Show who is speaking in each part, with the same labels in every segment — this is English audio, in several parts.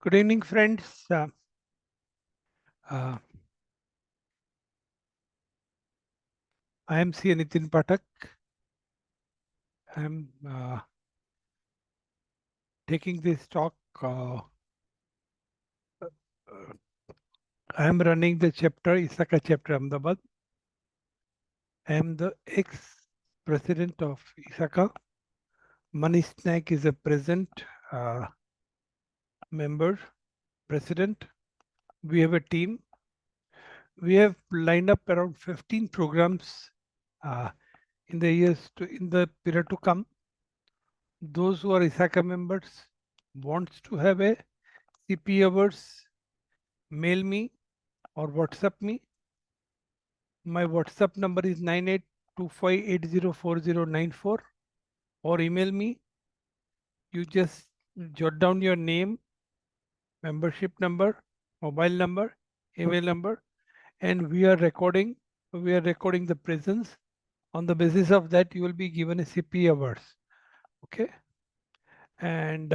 Speaker 1: Good evening, friends. Uh, I am C. Nitin Pathak. I am taking this talk. Uh, I am running the chapter, Isaka chapter Ahmedabad. I am the ex-president of Isaka. Manish Naik is a present uh, member, president. We have a team. We have lined up around 15 programs uh, in the period to come. Those who are Isaka members wants to have a CP hours, mail me or WhatsApp me. My WhatsApp number is 9825804094 or email me. You just jot down your name, membership number, mobile number, email number, and We are recording the presence. On the basis of that, you will be given a CP hours. Okay, and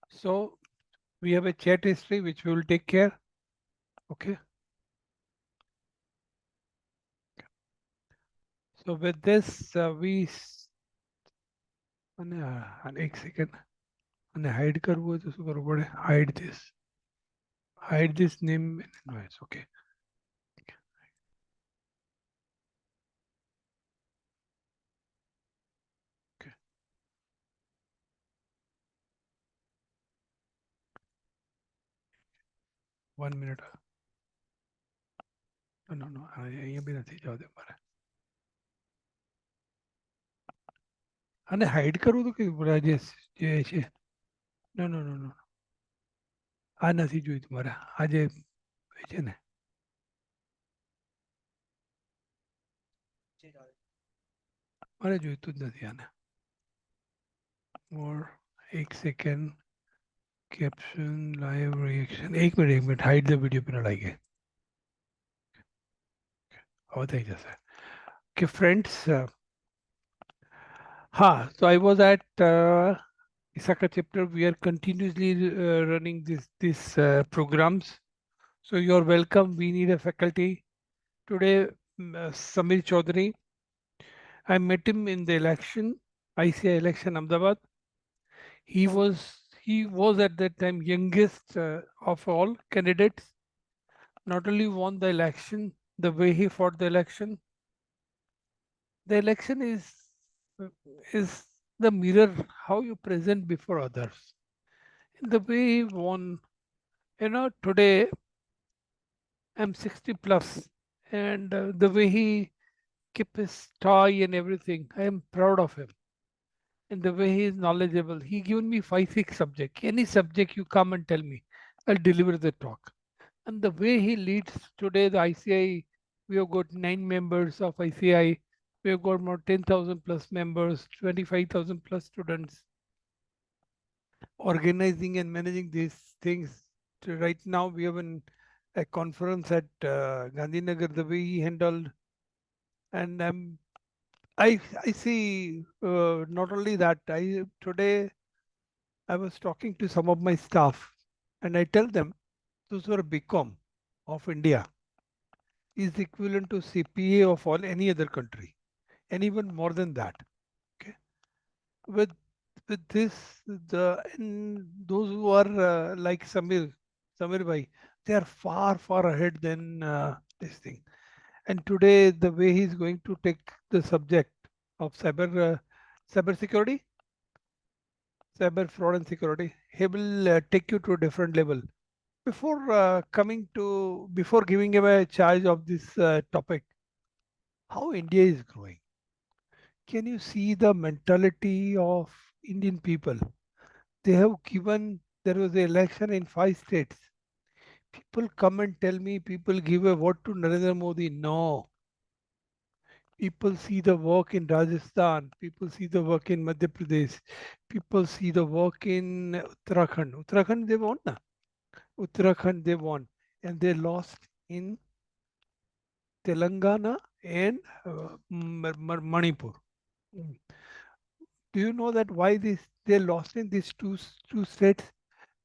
Speaker 1: so we have a chat history which we will take care. Okay. So with this, and एक second, and hide करવું હોય તો શું કરવું પડે? Hide this name and invoice. Okay. Okay. 1 minute. No. અહીંયા બી નથી જવા દે મારે. અને હાઈડ કરવું તો કેવું પડે? જે છે. No. આ નથી જોઈતું મારે. આ જે છે ને. મારે જોઈતું જ નથી આને. Or એક સેકન્ડ. Caption, live reaction. એક મિનિટ. Hide the video પેલા લાગી ગઈ. હવે થઈ જશે. Okay, friends. So I was at Isaka chapter. We are continuously running these programs. So you're welcome. We need a faculty today. Samir Chaudhary. I met him in the election, ICI election, Ahmedabad. He was at that time youngest of all candidates. Not only won the election, the way he fought the election. The election is the mirror how you present before others. The way he won, today I'm 60 plus, and the way he kept his tie and everything, I am proud of him. And the way he is knowledgeable, he given me 5, 6 subject. Any subject you come and tell me, I'll deliver the talk. And the way he leads today, the ICI, we have got 9 members of ICI. We have got more 10,000 plus members, 25,000 plus students. Organizing and managing these things. Right now, we have a conference at Gandhinagar, the way he handled. And I see not only that, today I was talking to some of my staff and I tell them those who are BCom of India is equivalent to CPA of all any other country and even more than that. Okay. With this, and those who are like Samir Bhai, they are far ahead than this thing. And today, the way he's going to take the subject of cyber security, cyber fraud and security, he will take you to a different level. Before giving him a charge of this topic, how India is growing. Can you see the mentality of Indian people? They have given, there was an election in 5 states. People come and tell me people give a vote to Narendra Modi. No, People see the work in Rajasthan, people see the work in Madhya Pradesh, people see the work in Uttarakhand. Uttarakhand they won, na? Uttarakhand they won, and they lost in Telangana and Manipur. Mm. Do you know that why they lost in these two states?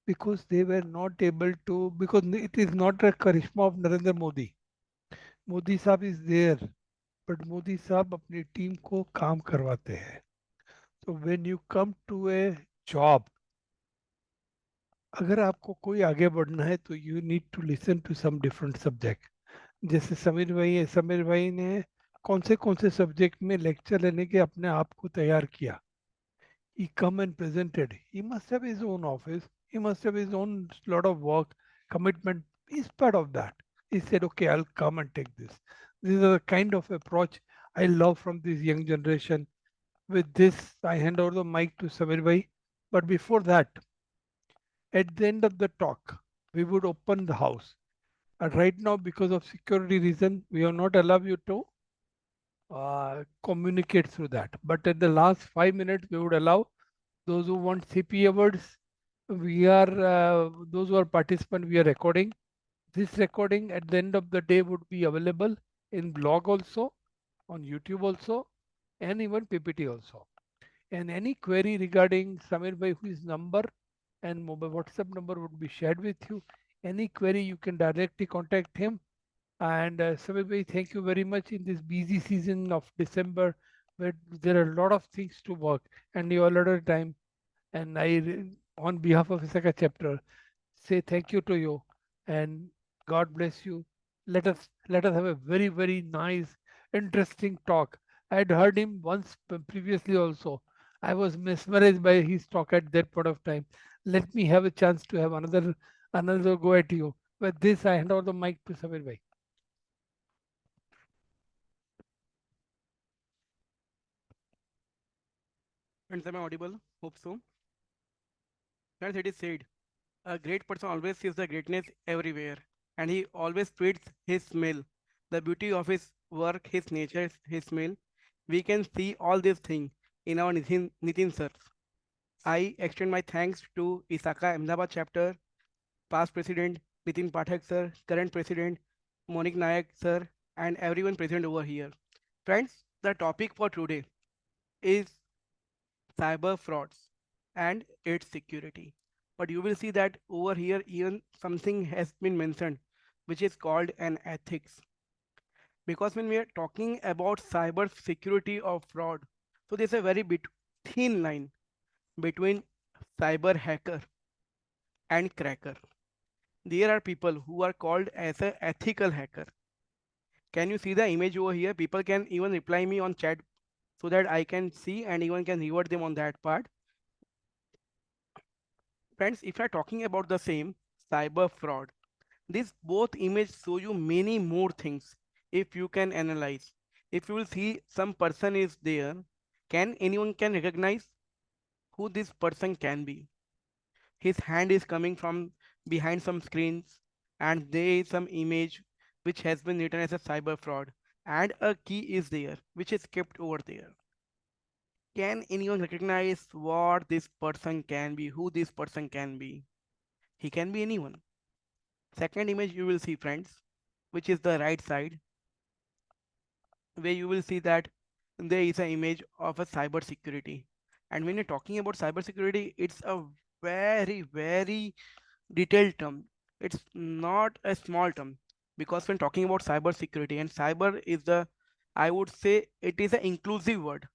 Speaker 1: Because they were not able to, because it is not a charisma of Narendra Modi. Modi साहब is there, but Modi साहब अपनी team को काम करवाते हैं. तो when you come to a job, अगर आपको कोई आगे बढ़ना है तो you need to listen to some different subject. जैसे समीर भाई है, समीर भाई ने कौन से सब्जेक्ट में लेक्चर लेने के अपने आप को तैयार किया. He come and presented. He must have his own office. He must have his own lot of work, commitment. He's part of that. He said, "Okay, I'll come and take this." This is the kind of approach I love from this young generation. With this, I hand over the mic to Samir Bhai. But before that, at the end of the talk, we would open the house. And right now, because of security reason, we are not allowed you to communicate through that. But at the last 5 minutes, we would allow those who want CPA words. We are those who are participant. We are recording. This recording at the end of the day would be available in blog also, on YouTube also, and even PPT also. And any query regarding Samir Bhai, whose number and mobile WhatsApp number would be shared with you. Any query you can directly contact him. And Samir Bhai, thank you very much in this busy season of December, where there are a lot of things to work, and you all had a time. And on behalf of Isaka chapter, say thank you to you and God bless you. Let us have a very nice, interesting talk. I had heard him once previously also. I was mesmerized by his talk at that point of time. Let me have a chance to have another go at you. With this, I hand over the mic to Samir Bhai.
Speaker 2: Friends, am I audible? Hope so. Friends, it is said, a great person always sees the greatness everywhere, and he always tweets his smell. The beauty of his work, his nature, his smell. We can see all these things in our Nitin sir. I extend my thanks to Isaka Ahmedabad chapter, past president Nitin Pathak sir, current president Monik Nayak sir, and everyone present over here. Friends, the topic for today is cyber frauds and its security. But you will see that over here even something has been mentioned which is called an ethics. Because when we are talking about cyber security or fraud, so there's a very bit thin line between cyber hacker and cracker. There are people who are called as a ethical hacker. Can you see the image over here? People can even reply me on chat so that I can see and even can reward them on that part. Friends, if you are talking about the same cyber fraud, this both image show you many more things if you can analyze. If you will see some person is there, can anyone can recognize who this person can be? His hand is coming from behind some screens and there is some image which has been written as a cyber fraud and a key is there which is kept over there. Can anyone recognize what this person can be, who this person can be? He can be anyone. Second image you will see friends, which is the right side, where you will see that there is an image of a cyber security. And when you're talking about cyber security, it's a very detailed term. It's not a small term because when talking about cyber security and cyber is the, I would say it is an inclusive word,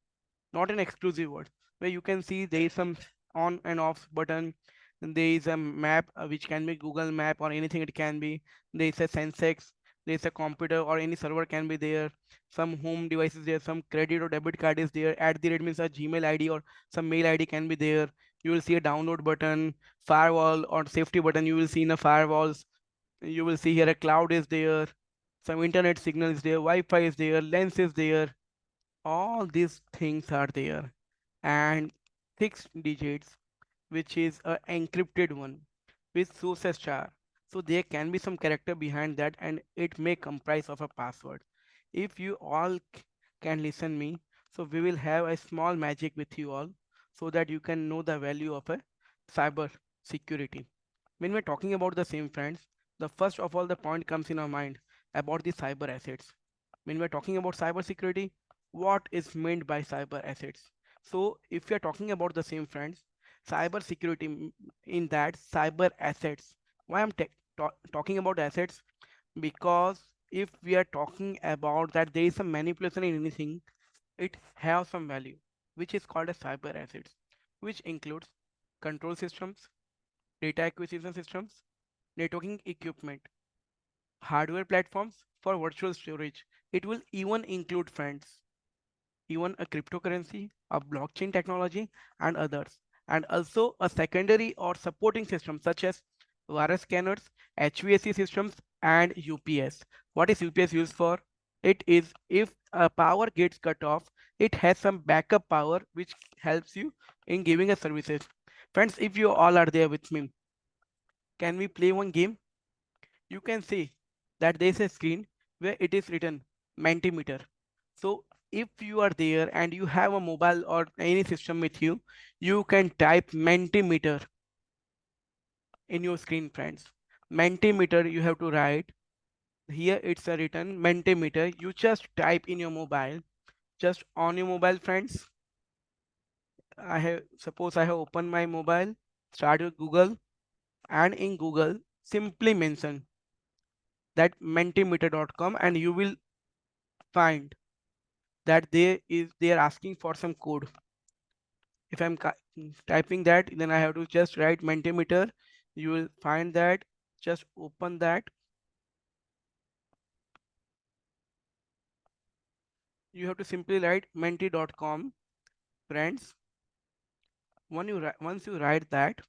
Speaker 2: not an exclusive word, where you can see there is some on and off button. There is a map which can be Google Map or anything it can be. There is a Sensex, there is a computer or any server can be there. Some home devices there, some credit or debit card is there. At the rate means a Gmail ID or some mail ID can be there. You will see a download button, firewall or safety button. You will see in the firewalls. You will see here a cloud is there. Some internet signal is there, Wi-Fi is there, lens is there, all these things are there, and 6 digits which is a encrypted one with success char, so there can be some character behind that and it may comprise of a password. If you all can listen me. So we will have a small magic with you all so that you can know the value of a cyber security. When we're talking about the same, friends, the first of all the point comes in our mind about the cyber assets. When we're talking about cyber security, what is meant by cyber assets? So if we are talking about the same, friends, cyber security in that cyber assets. Why I'm talking about assets? Because if we are talking about that there is some manipulation in anything, it has some value, which is called as cyber assets, which includes control systems, data acquisition systems, networking equipment, hardware platforms for virtual storage. It will even include, friends, even a cryptocurrency, a blockchain technology, and others. And also a secondary or supporting system such as virus scanners, HVAC systems, and UPS. What is UPS used for? It is if power gets cut off, it has some backup power which helps you in giving a services. Friends, if you all are there with me, can we play one game? You can see that there is a screen where it is written Mentimeter. So if you are there and you have a mobile or any system with you, you can type Mentimeter in your screen, friends. Mentimeter you have to write. Here it's a written Mentimeter. You just type in your mobile, just on your mobile, friends. Suppose I have opened my mobile, start with Google, and in Google simply mention that mentimeter.com and you will find that they are asking for some code. If I'm typing that, then I have to just write mentimeter. You will find that, just open that. You have to simply write menti.com, friends. Once you write that,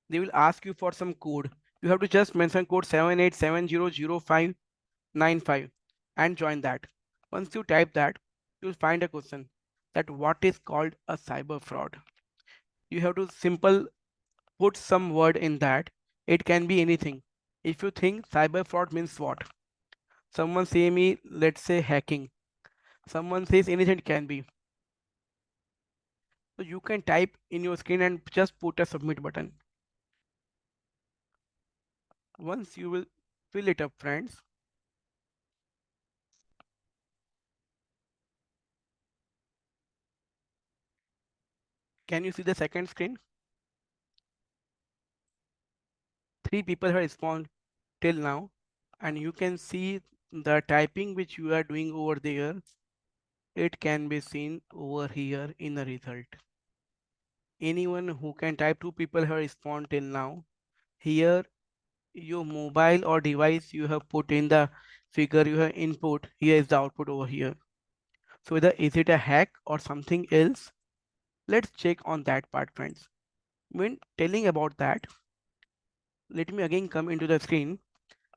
Speaker 2: they will ask you for some code. You have to just mention code 78700595 and join that. Once you type that, you'll find a question that what is called a cyber fraud. You have to simple put some word in that. It can be anything. If you think cyber fraud means what? Someone say me, let's say hacking. Someone says anything can be. So you can type in your screen and just put a submit button. Once you will fill it up, friends, can you see the second screen? Three people have responded till now, and you can see the typing which you are doing over there. It can be seen over here in the result. Anyone who can type, two people have responded till now. Here your mobile or device you have put in the figure you have input, here is the output over here. So whether is it a hack or something else, let's check on that part, friends. When telling about that, let me again come into the screen.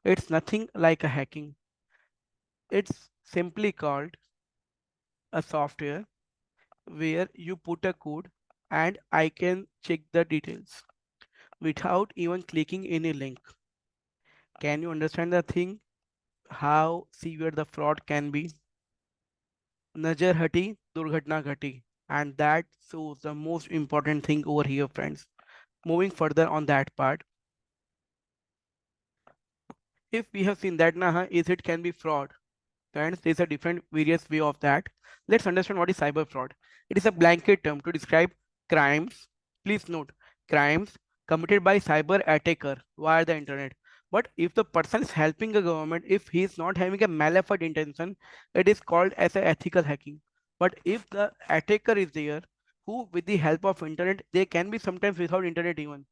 Speaker 2: It's nothing like a hacking. It's simply called a software where you put a code and I can check the details without even clicking any link. Can you understand the thing? How severe the fraud can be? Najar hati, durghatna ghati. And that shows the most important thing over here, friends. Moving further on that part, if we have seen that naha, is it can be fraud. Friends, there's a different various way of that. Let's understand what is cyber fraud. It is a blanket term to describe crimes. Please note, crimes committed by cyber attacker via the internet. But if the person is helping a government, if he is not having a malafide intention, it is called as a ethical hacking. But if the attacker is there, who with the help of internet, they can be sometimes without internet even.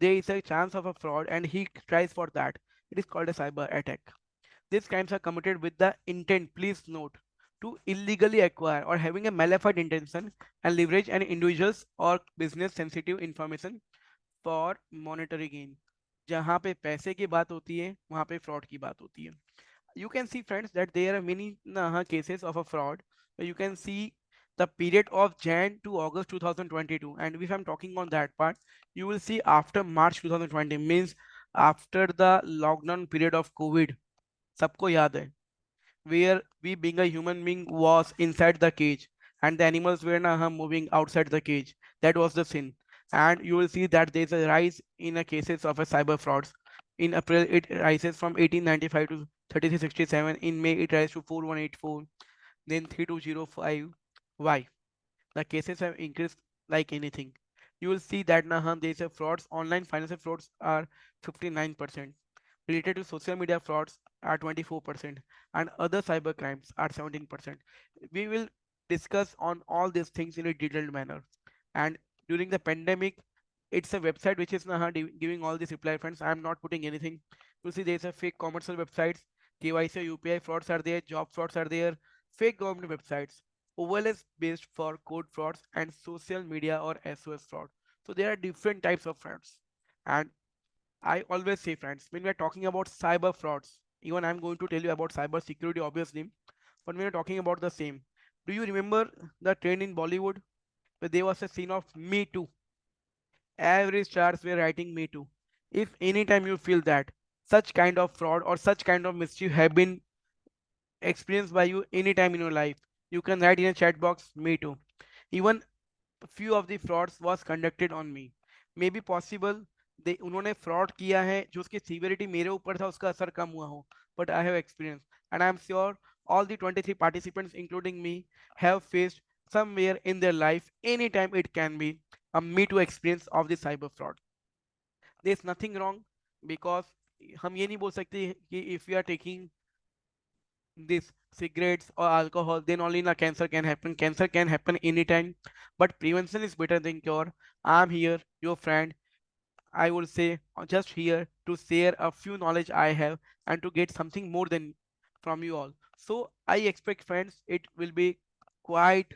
Speaker 2: There is a chance of a fraud and he tries for that. It is called a cyber attack. These crimes are committed with the intent, please note, to illegally acquire or having a malified intention and leverage an individual's or business sensitive information for monetary gain. जहाँ पे पैसे की बात होती है वहाँ पे fraud की बात होती है. You can see, friends, that there are many cases of a fraud. You can see the period of Jan to August 2022, and if I'm talking on that part, you will see after March 2020, means after the lockdown period of COVID. सबको याद है where we being a human being was inside the cage and the animals were moving outside the cage. That was the sin. And you will see that there's a rise in the cases of a cyber frauds. In April, it rises from 1895 to 3367. In May, it rises to 4184, then 3205. Why? The cases have increased like anything. You will see that there is a frauds, online financial frauds are 59%, related to social media frauds are 24%, and other cyber crimes are 17%. We will discuss on all these things in a detailed manner. And during the pandemic, it's a website which is giving all these reply friends. I am not putting anything. You see, there's a fake commercial websites, KYC, UPI frauds are there, job frauds are there, fake government websites, overlays based for code frauds, and social media or SOS fraud. So there are different types of frauds. And I always say, friends, when we are talking about cyber frauds, even I'm going to tell you about cyber security, obviously, but when we're talking about the same, do you remember the trend in Bollywood where there was a scene of Me Too? Every stars were writing Me Too. If anytime you feel that such kind of fraud or such kind of mischief have been experienced by you anytime in your life, you can write in a chat box Me Too. Even few of the frauds was conducted on me. May be possible they उन्होंने fraud किया है जो उसकी severity मेरे ऊपर था उसका असर कम हुआ हो but I have experience and I am sure all the 23 participants including me have faced somewhere in their life anytime it can be a me too experience of the cyber fraud. There is nothing wrong because हम ये नहीं बोल सकते कि if we are taking this cigarettes or alcohol then only na cancer can happen. Cancer can happen anytime, but prevention is better than cure. I'm here, your friend, I would say, just here to share a few knowledge I have and to get something more than from you all. So I expect friends it will be quite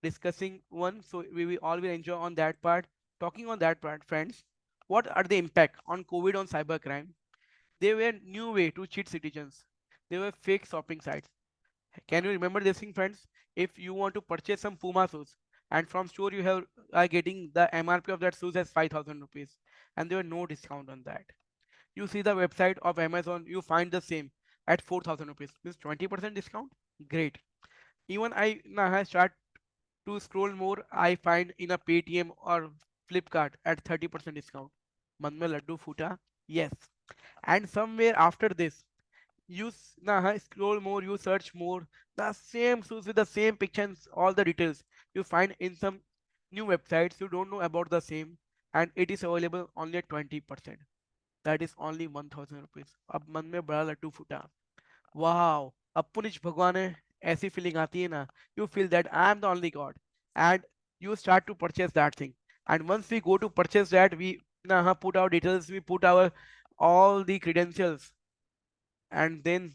Speaker 2: discussing one. So we will all will enjoy on that part. Talking on that part, friends, what are the impact on COVID on cybercrime? They were new way to cheat citizens. They were fake shopping sites. Can you remember this thing, friends? If you want to purchase some Puma shoes, and from store you have are getting the MRP of that shoes as 5,000 rupees, and there were no discount on that. You see the website of Amazon, you find the same at 4,000 rupees, means 20% discount. Great. Even I now I start to scroll more, I find in a Paytm or Flipkart at 30% discount. मन में लड्डू फूटा. Yes. And somewhere after this, you scroll more, you search more, the same shoes with the same picture and all the details you find in some new websites you don't know about the same, and it is available only at 20%. That is only 1000 rupees. अब मन में बड़ा लड्डू फूटा. Wow, अब punish भगवान है ऐसी feeling आती है ना. You feel that I am the only god, and you start to purchase that thing. And once we go to purchase that, we put our details, we put our all the credentials, and then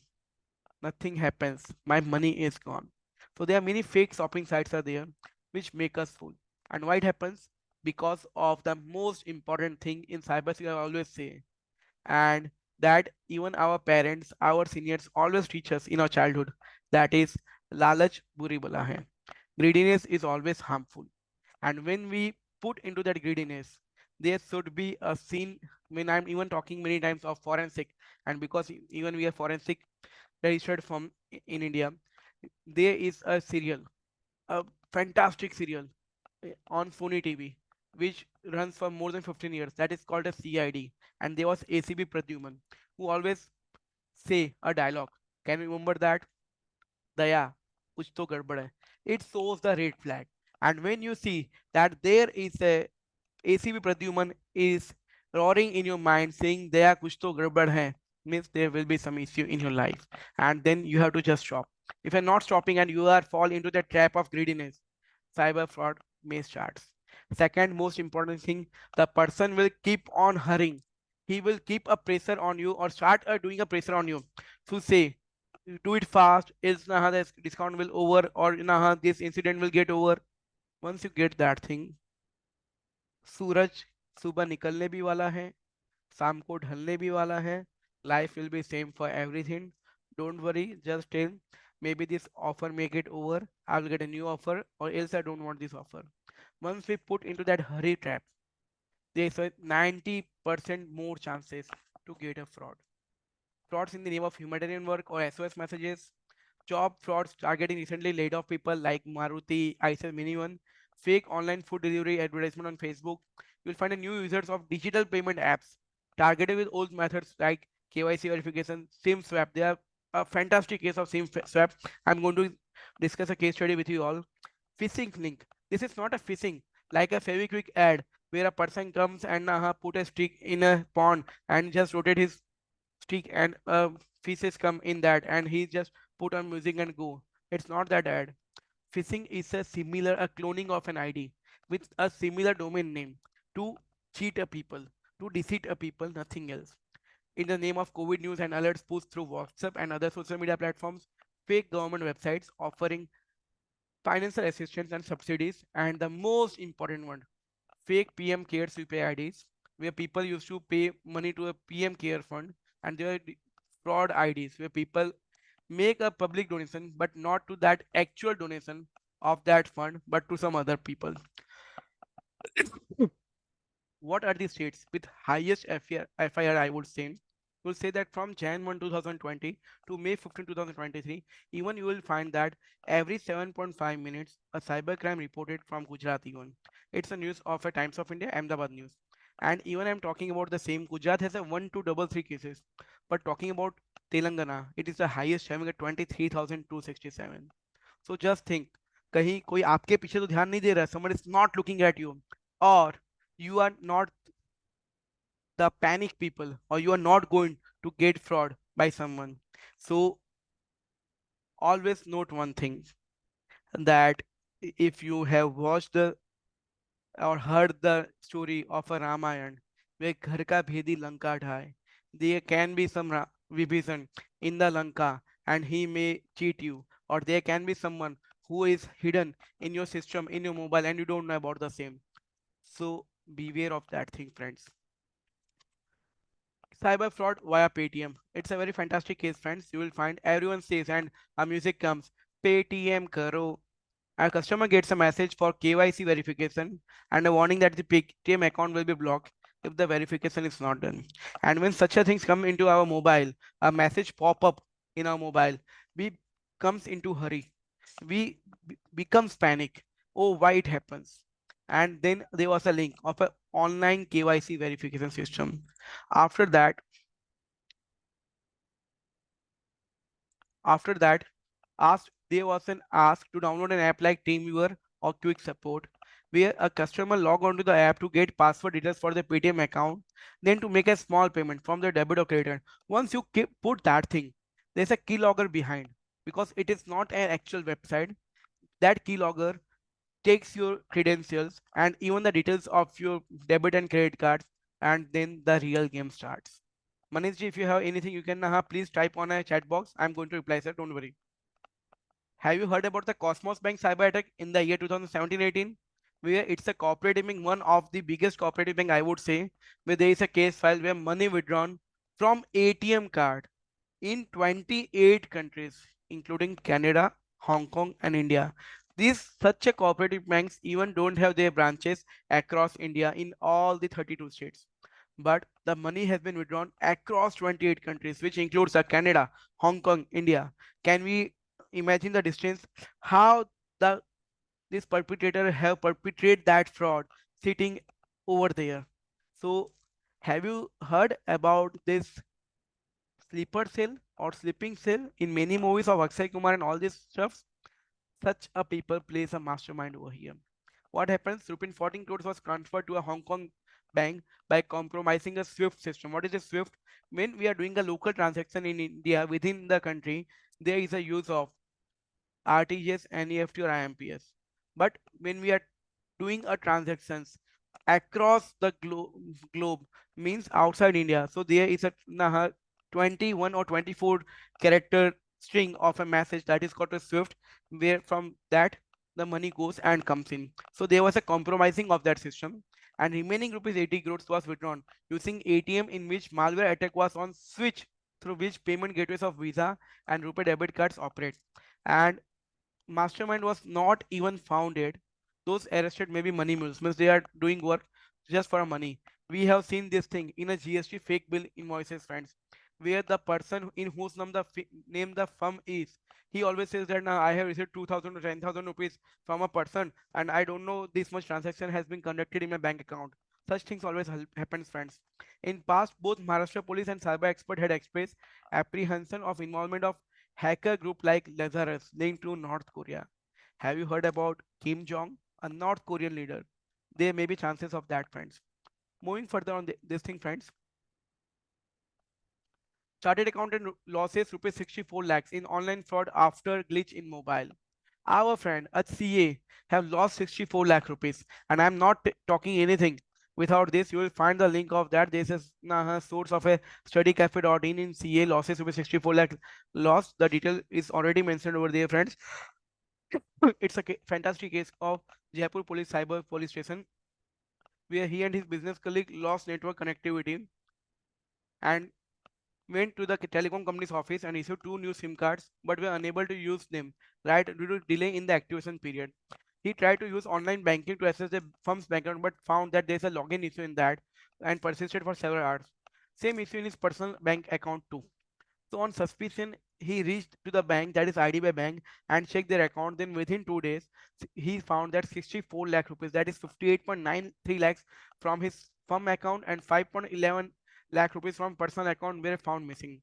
Speaker 2: nothing happens. My money is gone. So there are many fake shopping sites are there which make us fool. And why it happens? Because of the most important thing in cybersecurity I always say, and that even our parents, our seniors always teach us in our childhood. That is lalach buri bala hai. Greediness is always harmful. And when we put into that greediness, there should be a scene. When I'm even talking many times of forensic, and because even we are forensic registered from in India, there is a serial, a fantastic serial on Sony TV, which runs for more than 15 years. That is called a CID, and there was ACB Pradyuman, who always say a dialogue. Can you remember that? दया कुछ तो गड़बड़ है. It shows the red flag. And when you see that there is a ACB Pradyuman is roaring in your mind saying दया कुछ तो गड़बड़ है, means there will be some issue in your life, and then you have to just stop. If you're not stopping and you are fall into the trap of greediness, cyber fraud may start. Second most important thing, the person will keep on hurrying. He will keep a pressure on you or start doing a pressure on you to say do it fast, is this discount will over, or this incident will get over. Once you get that thing, सूरज सुबह निकलने भी वाला है, शाम को ढलने भी वाला है. Life will be same for everything. Don't worry, just tell maybe this offer may get over, I will get a new offer, or else I don't want this offer. Once we put into that hurry trap, there's a 90% more chances to get a fraud. Frauds in the name of humanitarian work or SOS messages, Job frauds targeting recently laid off people like Maruti, ICE Minivan, fake online food delivery advertisement on Facebook. You'll find a new users of digital payment apps targeted with old methods like KYC verification, SIM swap. They are a fantastic case of SIM swap. I'm going to discuss a case study with you all. Phishing link. This is not a phishing like a very quick ad where a person comes and put a stick in a pond and just rotate his stick and fishes come in that and he just put on music and go. It's not that ad. Phishing is a cloning of an ID with a similar domain name to cheat a people, to deceive a people, nothing else. In the name of COVID news and alerts pushed through WhatsApp and other social media platforms, fake government websites offering financial assistance and subsidies, and the most important one, fake PM Cares UPI IDs, where people used to pay money to a PM Care fund, and there are fraud IDs where people make a public donation, but not to that actual donation of that fund, but to some other people. What are the states with highest FIR, I would say? Will say that from Jan 1 2020 to May 15 2023, even you will find that every 7.5 minutes a cybercrime reported from Gujarat even. It's a news of a Times of India Ahmedabad news. And even I'm talking about the same, Gujarat has a 1233 cases. But talking about Telangana, it is the highest, having a 23,267. So just think, कहीं कोई आपके पीछे तो ध्यान नहीं दे रहा, someone is not looking at you, or you are not the panic people, or you are not going to get fraud by someone. So always note one thing, that if you have watched the or heard the story of a Ramayana where घर का भेदी Lanka ढाए, there can be some Vibhishan in the Lanka and he may cheat you, or there can be someone who is hidden in your system, in your mobile, and you don't know about the same. So beware of that thing, friends. Cyber fraud via Paytm. It's a very fantastic case, friends. You will find everyone says, and a music comes, Paytm karo. Our customer gets a message for KYC verification and a warning that the Paytm account will be blocked if the verification is not done. And when such a things come into our mobile, a message pop up in our mobile, we comes into hurry. We becomes panic. Oh, why it happens? And then there was a link of an online KYC verification system. After that, after that, asked there was an ask to download an app like TeamViewer or Quick Support, where a customer log onto the app to get password details for their Paytm account, then to make a small payment from their debit or credit. Once you put that thing, there's a keylogger behind because it is not an actual website. That keylogger takes your credentials and even the details of your debit and credit cards, and then the real game starts. Manish ji, if you have anything, you can please type on a chat box. I'm going to reply, sir. Don't worry. Have you heard about the Cosmos Bank cyber attack in the year 2017-18? Where it's a cooperative bank, one of the biggest cooperative bank, I would say, where there is a case file where money withdrawn from ATM card in 28 countries, including Canada, Hong Kong, and India. These such a cooperative banks even don't have their branches across India in all the 32 states. But the money has been withdrawn across 28 countries, which includes Canada, Hong Kong, India. Can we imagine the distance? How the this perpetrator have perpetrated that fraud sitting over there? So, have you heard about this sleeper cell or sleeping cell in many movies of Akshay Kumar and all this stuff? Such a people plays a mastermind over here. What happens? Rupees 14 crores was transferred to a Hong Kong bank by compromising a SWIFT system. What is a SWIFT? When we are doing a local transaction in India within the country, there is a use of RTGS, NEFT, or IMPS. But when we are doing a transactions across the globe, means outside India, so there is a 21 or 24 character string of a message that is called a Swift, where from that the money goes and comes in. So there was a compromising of that system, and remaining rupees 80 crores was withdrawn using ATM, in which malware attack was on switch through which payment gateways of Visa and Rupee debit cards operate. And mastermind was not even founded. Those arrested may be money mules, means they are doing work just for money. We have seen this thing in a GST fake bill invoices, friends, where the person in whose name the firm is, he always says that now I have received 2000 or 10,000 rupees from a person and I don't know this much transaction has been conducted in my bank account. Such things always happens, friends. In past, both Maharashtra police and cyber expert had expressed apprehension of involvement of hacker group like Lazarus linked to North Korea. Have you heard about Kim Jong, a North Korean leader? There may be chances of that, friends. Moving further on this thing, friends, chartered accountant losses rupees 64 lakhs in online fraud after glitch in mobile. Our friend at CA have lost 64 lakh rupees, and I'm not talking anything. Without this, you will find the link of that. This is source of a studycafe.in in CA losses rupees 64 lakh loss. The detail is already mentioned over there, friends. It's a fantastic case of Jaipur Police Cyber Police Station where he and his business colleague lost network connectivity and went to the telecom company's office and issued two new SIM cards but were unable to use them, right, due to delay in the activation period. He tried to use online banking to access the firm's bank account but found that there's a login issue in that and persisted for several hours. Same issue in his personal bank account too. So on suspicion, he reached to the bank, that is IDBI Bank, and checked their account. Then within 2 days, he found that 64 lakh rupees, that is 58.93 lakhs from his firm account and 5.11 lakh rupees from personal account were found missing.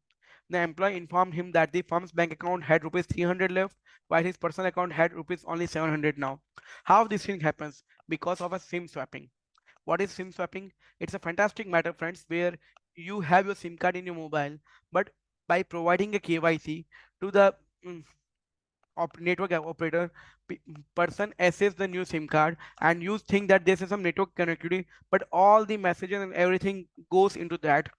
Speaker 2: The employee informed him that the firm's bank account had rupees 300 left, while his personal account had rupees only 700 now. How this thing happens? Because of a SIM swapping. What is SIM swapping? It's a fantastic matter, friends, where you have your SIM card in your mobile, but by providing a KYC to the mm, network operator, person access the new SIM card and you think that this is some network connectivity, but all the messages and everything goes into that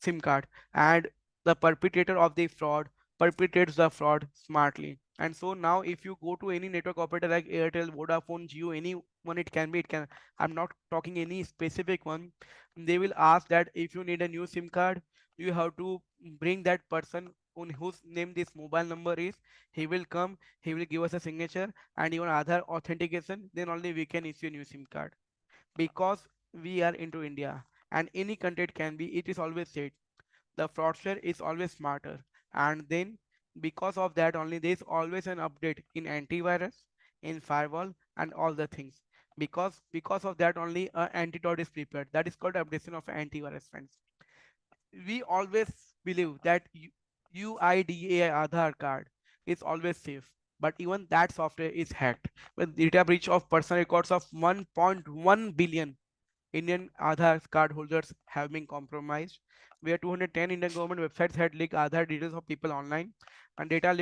Speaker 2: SIM card, and the perpetrator of the fraud perpetrates the fraud smartly. And so now if you go to any network operator like Airtel, Vodafone, Jio, anyone, it can, I'm not talking any specific one, they will ask that if you need a new SIM card, you have to bring that person on whose name this mobile number is. He will come, he will give us a signature and even other authentication, then only we can issue a new SIM card. Because we are into India and any content can be, it is always said the fraudster is always smarter, and then because of that only there is always an update in antivirus, in firewall and all the things. Because of that only antidote is prepared, that is called updation of antivirus, friends. We always believe that UIDA Aadhaar card is always safe, but even that software is hacked. With data breach of personal records of 1.1 billion Indian Aadhaar card holders have been compromised, where 210 Indian government websites had leaked Aadhaar details of people online, and data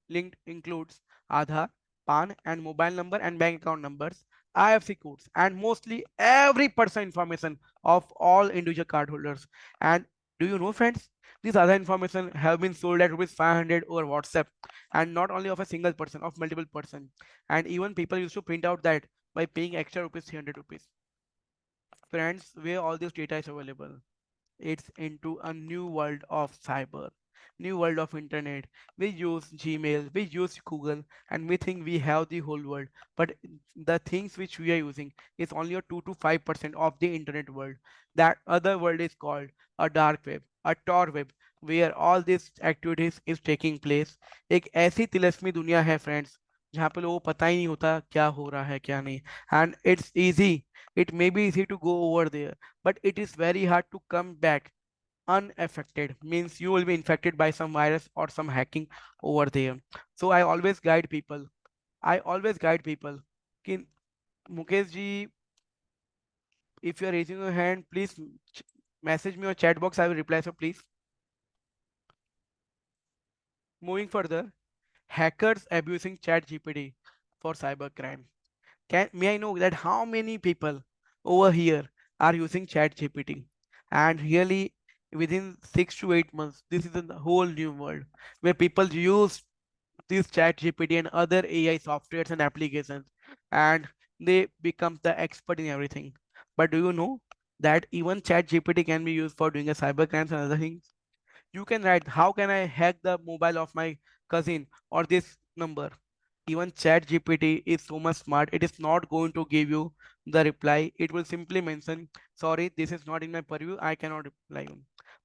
Speaker 2: linked includes Aadhaar, PAN, and mobile number and bank account numbers, IFC codes, and mostly every personal information of all individual card holders. And do you know, friends? These other information have been sold at rupees 500 over WhatsApp, and not only of a single person, of multiple person. And even people used to print out that by paying extra rupees 300 rupees. Friends, where all this data is available, it's into a new world of cyber, new world of internet. We use Gmail, we use Google, and we think we have the whole world, but the things which we are using is only a 2 to 5% of the internet world. That other world is called a dark web, a tor web, where all these activities is taking place. एक ऐसी तिलस्मी दुनिया है, friends, जहाँ पे लोगों को पता ही नहीं होता क्या हो रहा है क्या नहीं. And it's easy, it may be easy to go over there, but it is very hard to come back unaffected. Means you will be infected by some virus or some hacking over there. So I always guide people कि Mukesh ji, if you are raising your hand, please message me or chat box, I will reply, so please. Moving further, hackers abusing chat GPT for cybercrime. May I know that how many people over here are using chat GPT? And really within 6 to 8 months, this is a whole new world where people use this chat GPT and other AI softwares and applications, and they become the expert in everything. But do you know that even chat GPT can be used for doing a cyber crimes and other things? You can write, how can I hack the mobile of my cousin or this number? Even chat GPT is so much smart, it is not going to give you the reply. It will simply mention, sorry, this is not in my purview, I cannot reply you.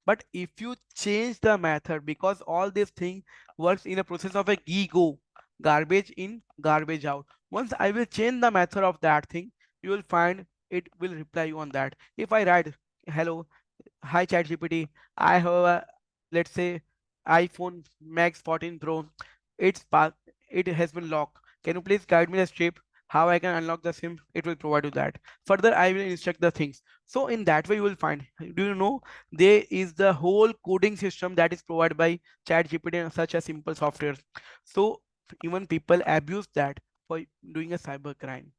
Speaker 2: But if you change the method, because all this thing works in a process of a gigo, garbage in garbage out. Once I will change the method of that thing, you will find it will reply you on that. If I write hello, hi ChatGPT, I have a, let's say, iPhone Max 14 Pro. It has been locked. Can you please guide me the step how I can unlock the SIM? It will provide you that. Further, I will instruct the things. So in that way, you will find. Do you know there is the whole coding system that is provided by ChatGPT and such a simple software. So even people abuse that for doing a cyber crime.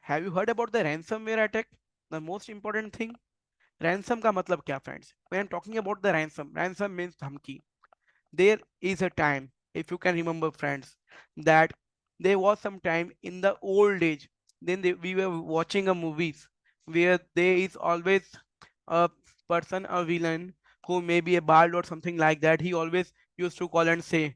Speaker 2: Have you heard about the ransomware attack? The most important thing, ransom का मतलब क्या friends? When I'm talking about the ransom means धमकी. There is a time, if you can remember friends, that there was some time in the old age, we were watching a movies where there is always a person, a villain who may be a bard or something like that. He always used to call and say,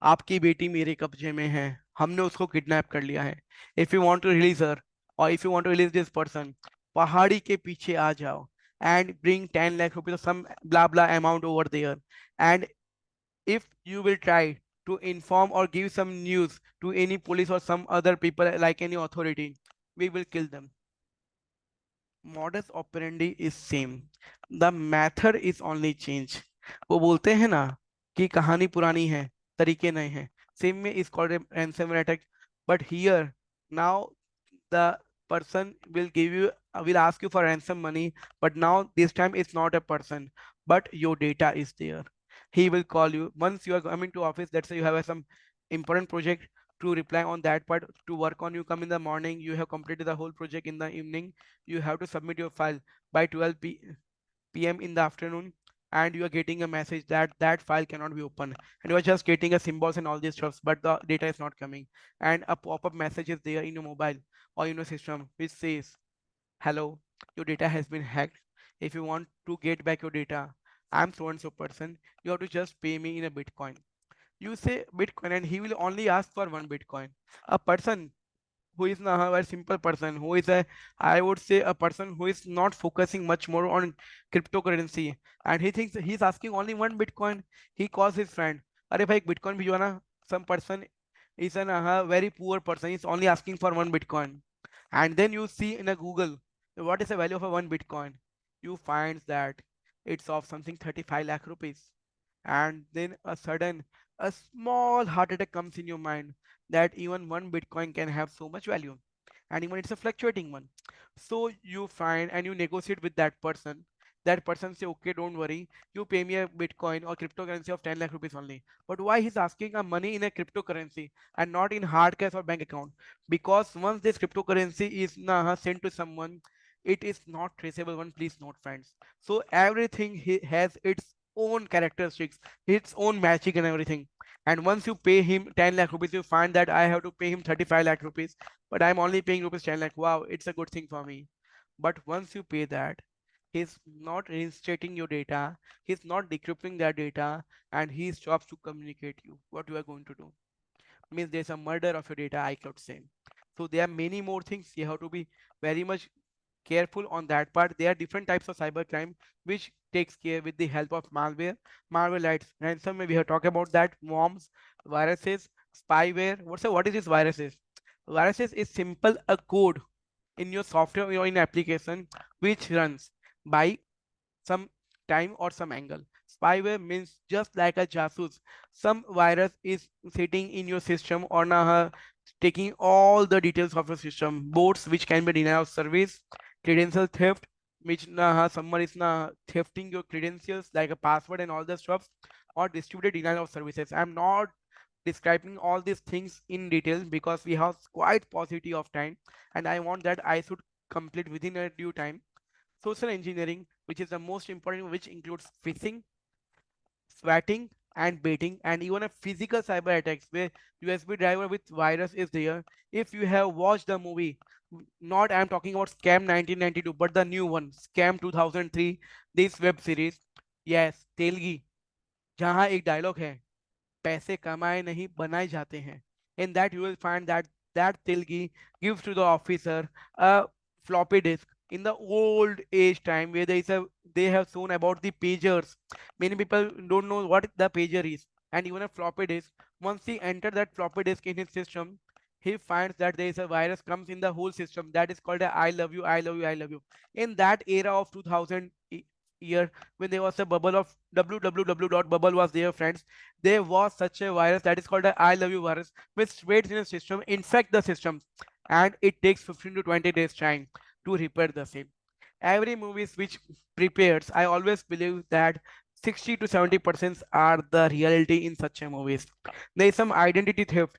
Speaker 2: आपकी बेटी मेरे कब्जे में है, हमने उसको kidnap कर लिया है, if you want to release her, और if you want to release this person, पहाड़ी के पीछे आ जाओ and bring 10 lakh rupees or some blah blah amount over there. And if you will try to inform or give some news to any police or some other people like any authority, we will kill them. Modus operandi is same, the method is only change. वो बोलते हैं ना कि कहानी पुरानी है, तरीके नए हैं. Same way is called a ransomware attack. But here now the person will give you will ask you for ransom money, but now this time it's not a person, but your data is there. He will call you once you are coming to office. Let's say you have some important project to reply on that part to work on. You come in the morning, you have completed the whole project in the evening, you have to submit your file by 12 p.m. in the afternoon, and you are getting a message that that file cannot be opened, and you are just getting a symbols and all these stuffs, but the data is not coming, and a pop-up message is there in your mobile or in your system which says, hello, your data has been hacked. If you want to get back your data, I'm so and so person, you have to just pay me in a Bitcoin. You say Bitcoin and he will only ask for one Bitcoin. A person who is not a very simple person, who is a, I would say, a person who is not focusing much more on cryptocurrency, and he thinks he's asking only one Bitcoin. He calls his friend, अरे भाई एक Bitcoin भिजवाना. Some person is a very poor person. He's only asking for one Bitcoin, and then you see in a Google what is the value of a one Bitcoin. You find that it's of something 35 lakh rupees, and then a sudden a small heart attack comes in your mind that even one Bitcoin can have so much value, and even it's a fluctuating one. So you find and you negotiate with that person. That person say, okay, don't worry, you pay me a Bitcoin or cryptocurrency of 10 lakh rupees only. But why he's asking a money in a cryptocurrency and not in hard cash or bank account? Because once this cryptocurrency is sent to someone, it is not traceable one. Please note, friends. So everything has its own characteristics, its own magic and everything. And once you pay him 10 lakh rupees, you find that I have to pay him 35 lakh rupees, but I'm only paying rupees 10 lakh. Wow, it's a good thing for me. But once you pay that, he's not reinstating your data, he's not decrypting that data, and he stops to communicate you what you are going to do. Means there's a murder of your data, I could say. So there are many more things you have to be very much careful on that part. There are different types of cybercrime which takes care with the help of malware, malware ransomware. We have talked about that. Worms, viruses, spyware. What is this viruses? Viruses is simple a code in your software or in application which runs by some time or some angle. Spyware means just like a jasus. Some virus is sitting in your system or taking all the details of your system. Bots which can be denial of service, credential theft, which someone is thefting your credentials like a password and all the stuff, or distributed denial of services. I'm not describing all these things in detail because we have quite paucity of time, and I want that I should complete within a due time. Social engineering, which is the most important, which includes phishing, swatting, and baiting, and even a physical cyber attacks where USB driver with virus is there. If you have watched the movie, not I'm talking about Scam 1992, but the new one, Scam 2003, this web series, yes, Telgi, जहाँ एक dialogue है, पैसे कमाए नहीं बनाए जाते हैं. In that you will find that that Tilgi gives to the officer a floppy disk in the old age time where there is a they have shown about the pagers. Many people don't know what the pager is, and even a floppy disk. Once he enter that floppy disk in his system, he finds that there is a virus comes in the whole system that is called a I love you, I love you, I love you. In that era of 2000 year, when there was a bubble of www dot bubble was there, friends, there was such a virus that is called a I love you virus, which waits in a system, infect the system, and it takes 15 to 20 days time to repair the same. Every movies which prepares, I always believe that 60 to 70% are the reality in such a movies. There is some identity theft.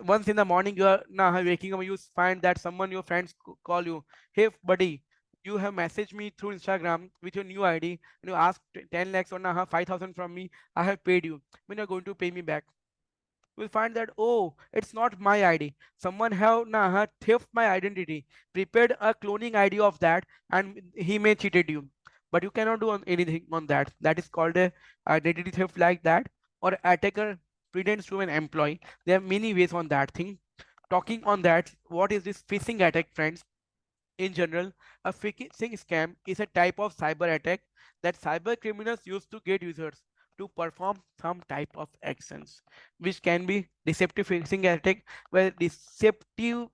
Speaker 2: Once in the morning you are now waking up, you find that someone your friends call you, hey buddy, you have messaged me through Instagram with your new ID and you asked 10 lakhs or nah, 5,000 from me. I have paid you. When you're going to pay me back? Will find that, oh, it's not my ID. Someone have nah, theft my identity, prepared a cloning ID of that, and he may cheated you. But you cannot do anything on that. That is called a identity theft like that, or attacker pretends to an employee. There are many ways on that thing. Talking on that, what is this phishing attack, friends? In general, a phishing scam is a type of cyber attack that cyber criminals use to get users to perform some type of actions, which can be deceptive phishing attack, where deceptive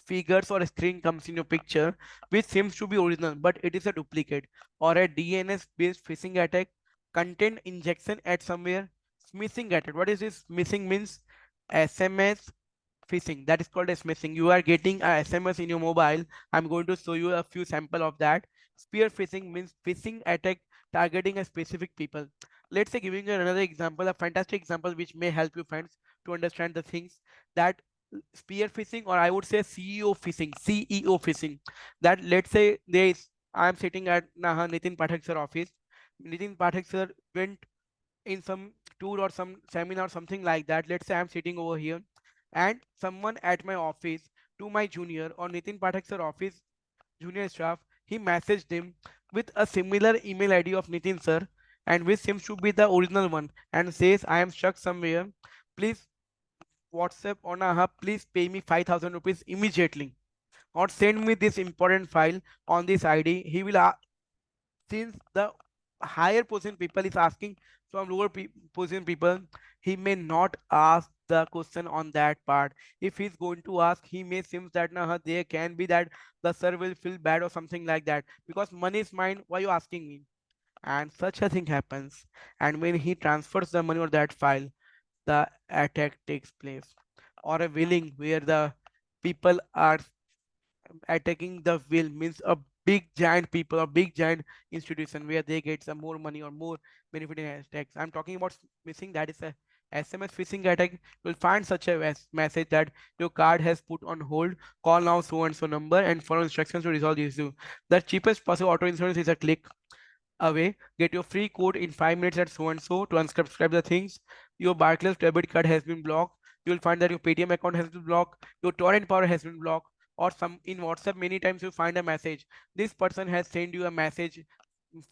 Speaker 2: figures or a screen comes in your picture, which seems to be original, but it is a duplicate, or a DNS-based phishing attack, content injection at somewhere. Smishing attack. What is this? Missing means SMS phishing. That is called as smishing. You are getting a SMS in your mobile. I'm going to show you a few sample of that. Spear phishing means phishing attack targeting a specific people. Let's say giving you another example, a fantastic example which may help you friends to understand the things that spear phishing, or I would say CEO phishing. That let's say there is I am sitting at Nitin Pathak sir office. Nitin Pathak sir went in some tour or some seminar, something like that. Let's say I'm sitting over here, and someone at my office, to my junior or Nitin Pathak sir office junior staff, he messaged him with a similar email ID of Nitin sir, and which seems to be the original one, and says, I am stuck somewhere. Please WhatsApp on a hub, please pay me 5,000 rupees immediately, or send me this important file on this ID. He will since the higher position people is asking from lower position people, he may not ask the question on that part. If he's going to ask, he may seems that nah, there can be that the sir will feel bad or something like that, because money is mine, why you asking me? And such a thing happens, and when he transfers the money or that file, the attack takes place. Or a willing where the people are attacking the will, means a big giant people or big giant institution where they get some more money or more benefit in attacks. I'm talking about phishing, that is a SMS phishing attack. You'll find such a message that your card has put on hold. Call now so and so number and follow instructions to resolve the issue. The cheapest possible auto insurance is a click away. Get your free code in 5 minutes at so and so to unsubscribe the things. Your Barclays debit card has been blocked. You will find that your Paytm account has been blocked. Your torrent power has been blocked. Or some in WhatsApp, many times you find a message. This person has sent you a message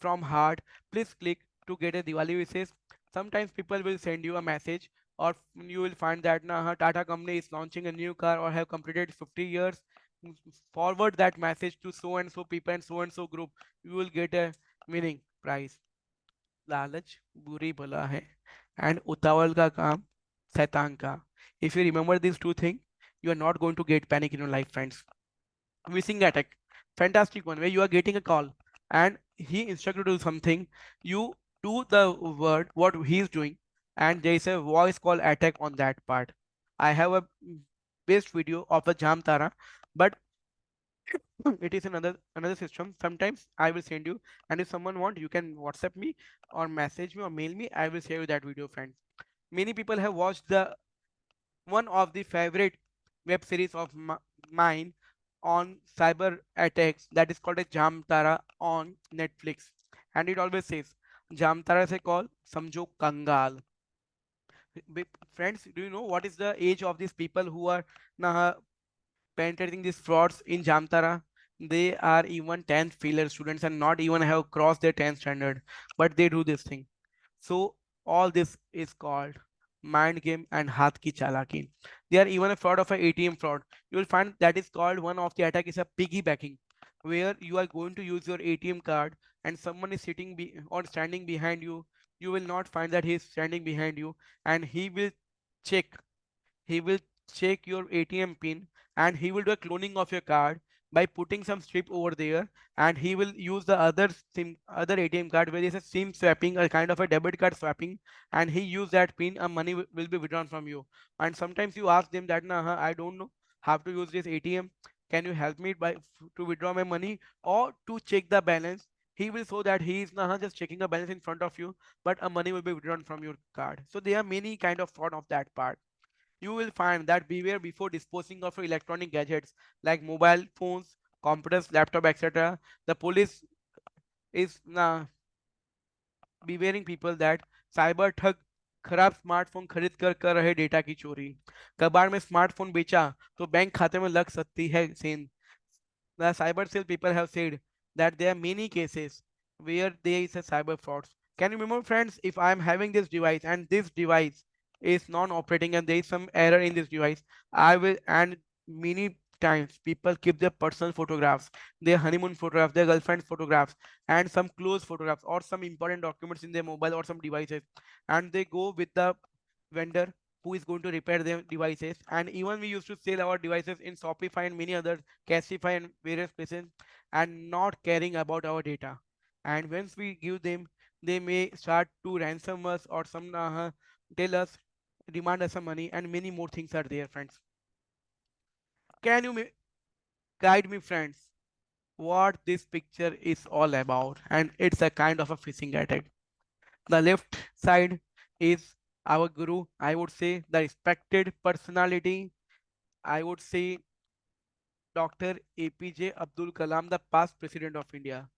Speaker 2: from heart. Please click to get a Diwali wishes. Sometimes people will send you a message, or you will find that Tata company is launching a new car or have completed 50 years. Forward that message to so and so people and so group. You will get a winning prize. लालच बुरी बला है and उतावल का काम शैतान का. If you remember these two things, you are not going to get panic in your life, friends. Missing attack, fantastic one, where you are getting a call and he instructed you to do something. You do the word what he is doing, and there is a voice call attack on that part. I have a best video of a Jam Tara, but it is another system. Sometimes I will send you, and if someone want, you can WhatsApp me or message me or mail me. I will share you that video, friends. Many people have watched the one of the favorite web series of mine on cyber attacks, that is called a Jamtara on Netflix, and it always says Jamtara se call samjho kangal. Friends, do you know what is the age of these people who are nah, penetrating these frauds in Jamtara? They are even 10th failure students and not even have crossed their 10th standard, but they do this thing. So all this is called mind game and hath ki chalaki. They are even a fraud of a ATM fraud. You will find that is called one of the attack is a piggybacking. where you are going to use your ATM card and someone is sitting or standing behind you. You will not find that he is standing behind you, and check he will check your ATM pin, and he will do a cloning of your card by putting some strip over there, and he will use the other ATM card where there's a SIM swapping, a kind of a debit card swapping, and he use that pin and money will be withdrawn from you. And sometimes you ask them that, nah, I don't know how to use this ATM. Can you help me to withdraw my money or to check the balance? He will show that he is not just checking the balance in front of you, but a money will be withdrawn from your card. So there are many kind of fraud of that part. You will find that beware before disposing of your electronic gadgets like mobile phones, computers, laptop, etc. The police is bewaring people that cyber ठग खराब smartphone खरीद कर रहे data की चोरी। कबाड़ में smartphone बेचा तो बैंक खाते में लग सकती है सेंध। The cyber cell people have said that there are many cases where there is a cyber fraud. Can you remember, friends, if I am having this device and this device is non-operating and there is some error in this device, I will, and many times people keep their personal photographs, their honeymoon photographs, their girlfriend photographs, and some close photographs or some important documents in their mobile or some devices, and they go with the vendor who is going to repair their devices. And even we used to sell our devices in Shopify and many other Casify and various places, and not caring about our data. And once we give them, they may start to ransom us or some tell us, demand us some money, and many more things are there, friends. Can you guide me, friends, what this picture is all about? And it's a kind of a phishing attack. The left side is our guru, I would say the respected personality, I would say Dr. APJ Abdul Kalam, the past president of India.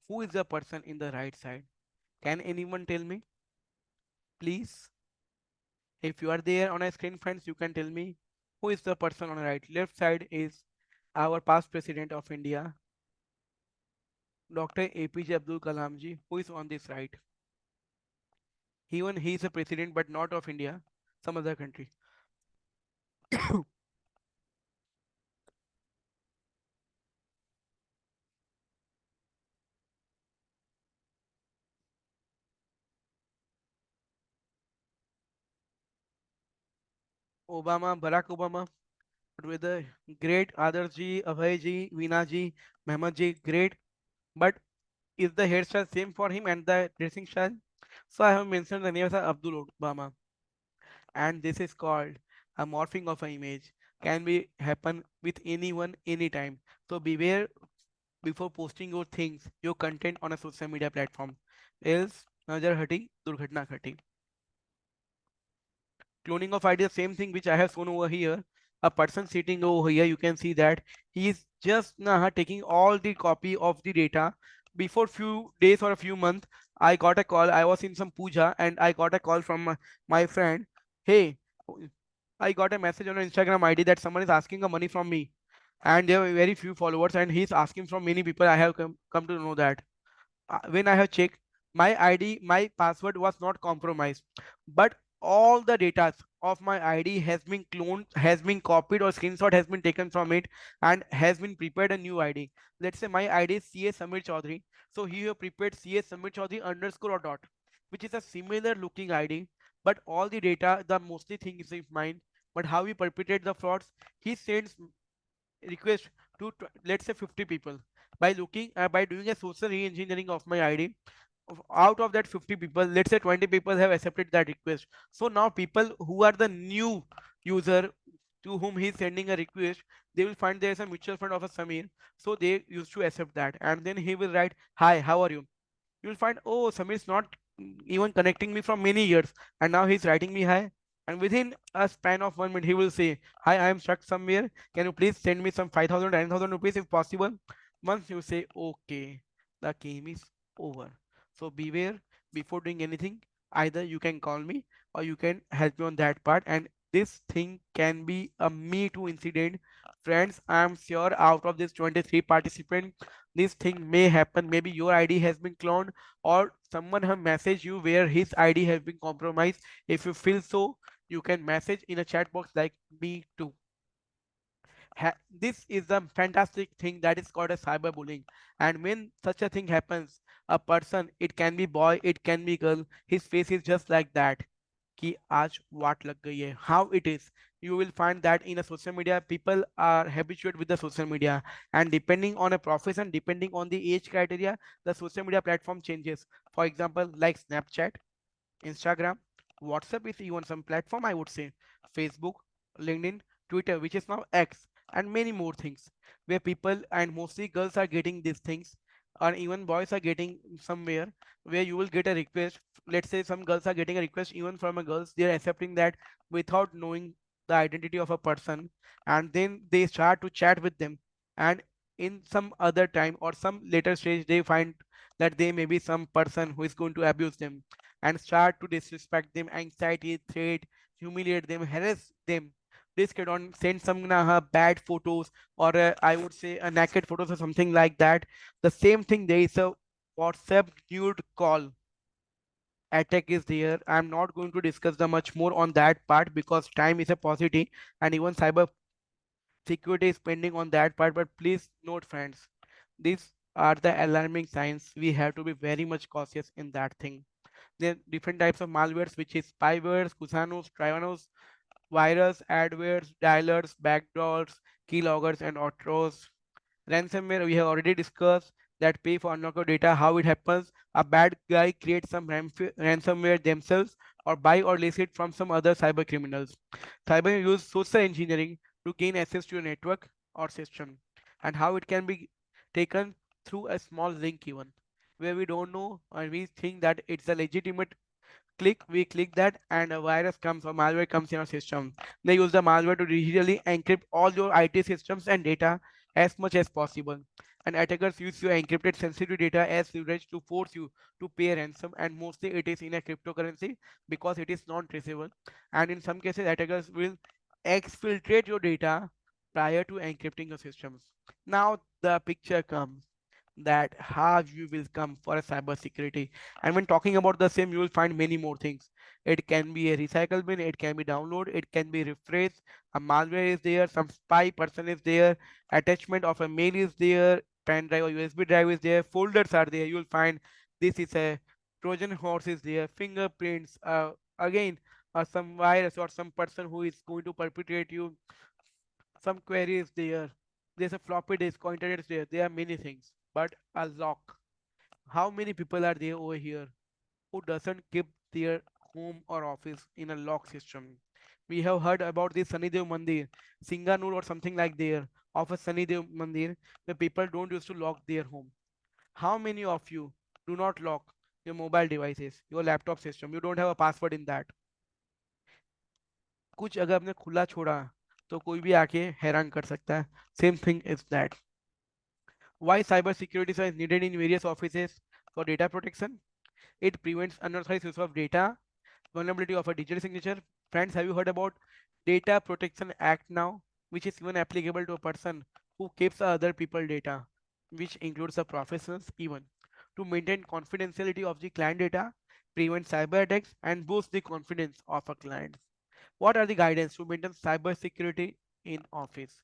Speaker 2: Who is the person in the right side? Can anyone tell me? Please. If you are there on a screen, friends, you can tell me who is the person on the right. Left side is our past president of India, Dr. APJ Abdul Kalam ji, who is on this right. Even he is a president, but not of India, some other country. Obama, Barack Obama, but with the great Adarsh ji, Abhay ji, Veena ji, Mehmet ji, great. But is the hairstyle same for him and the dressing style? So I have mentioned the name of Abdul Obama, and this is called a morphing of an image. Can be happen with anyone anytime. So beware before posting your things, your content on a social media platform. Else, nazar hati, durghatna ghati. Cloning of ID, the same thing which I have shown over here. A person sitting over here, you can see that he is just taking all the copy of the data. Before few days or a few months, I got a call. I was in some puja and I got a call from my friend. Hey, I got a message on Instagram ID that someone is asking a money from me, and there are very few followers, and he's asking from many people. I have come to know that when I have checked, my ID, my password was not compromised, but all the data of my ID has been cloned, has been copied, or screenshot has been taken from it, and has been prepared a new ID. Let's say my ID is CA Samir Chaudhary, so he have prepared CA Samir Chaudhary underscore or dot, which is a similar looking ID, but all the data, the mostly thing is in mine. But how he perpetrate the frauds? He sends request to let's say 50 people by doing a social re-engineering of my ID. Out of that 50 people, let's say 20 people have accepted that request. So now people who are the new user to whom he is sending a request, they will find there is a mutual friend of a Samir, so they used to accept that, and then he will write, hi, how are you? You'll find, oh, Samir is not even connecting me from many years, and now he's writing me hi. And within a span of 1 minute, he will say, hi, I am stuck somewhere. Can you please send me some 5,000, 10,000 rupees if possible? Once you say, okay, the game is over. So beware before doing anything. Either you can call me or you can help me on that part. And this thing can be a Me Too incident. Friends, I am sure out of this 23 participants, this thing may happen. Maybe your ID has been cloned or someone have messaged you where his ID has been compromised. If you feel so, you can message in a chat box like me too. This is a fantastic thing that is called a cyberbullying. And when such a thing happens, a person, it can be boy, it can be girl, his face is just like that, कि आज वाट लग गई है. How it is, you will find that in a social media people are habituated with the social media, and depending on a profession, depending on the age criteria, the social media platform changes. For example, like Snapchat, Instagram, WhatsApp is even some platform, I would say, Facebook, LinkedIn, Twitter, which is now X, and many more things, where people and mostly girls are getting these things, or even boys are getting somewhere where you will get a request. Let's say some girls are getting a request even from a girls, they are accepting that without knowing the identity of a person, and then they start to chat with them, and in some other time or some later stage they find that they may be some person who is going to abuse them and start to disrespect them, anxiety, threat, humiliate them, harass them. This kid on send some bad photos, or I would say a naked photos or something like that. The same thing, there is a WhatsApp nude call attack is there. I'm not going to discuss the much more on that part because time is a paucity, and even cyber security is pending on that part. But please note, friends, these are the alarming signs. We have to be very much cautious in that thing. There are different types of malwares, which is spywares, Kusanos, Trivanos, virus, adwares, dialers, backdoors, keyloggers, and autos. Ransomware, we have already discussed that pay for unlocked data, how it happens. A bad guy creates some ransomware themselves or buy or lease it from some other cyber criminals. Cyber use social engineering to gain access to your network or system, and how it can be taken through a small link even, where we don't know and we think that it's a legitimate we click that, and a virus comes or malware comes in our system. They use the malware to digitally encrypt all your IT systems and data as much as possible. And attackers use your encrypted sensitive data as leverage to force you to pay ransom, and mostly it is in a cryptocurrency because it is non-traceable. And in some cases, attackers will exfiltrate your data prior to encrypting your systems. Now the picture comes that how you will come for a cyber security. And when talking about the same, you will find many more things. It can be a recycle bin, it can be download, it can be refresh, a malware is there, some spy person is there, attachment of a mail is there, pen drive or USB drive is there, folders are there. You will find this is a Trojan horse is there, fingerprints, again, some virus or some person who is going to perpetrate you, some query is there, there's a floppy disk or internet is there are many things, but a lock. How many people are there over here who doesn't keep their home or office in a lock system? We have heard about the Sanidev Mandir, Singanur or something like there, of a Sanidev Mandir, where people don't used to lock their home. How many of you do not lock your mobile devices, your laptop system? You don't have a password in that. कुछ अगर आपने खुला छोड़ा तो कोई भी आके हैरान कर सकता है. Same thing is that. Why cyber security is needed in various offices for data protection? It prevents unauthorized use of data, vulnerability of a digital signature. Friends, have you heard about Data Protection Act now, which is even applicable to a person who keeps other people data, which includes the professionals even, to maintain confidentiality of the client data, prevent cyber attacks, and boost the confidence of a client. What are the guidance to maintain cyber security in office?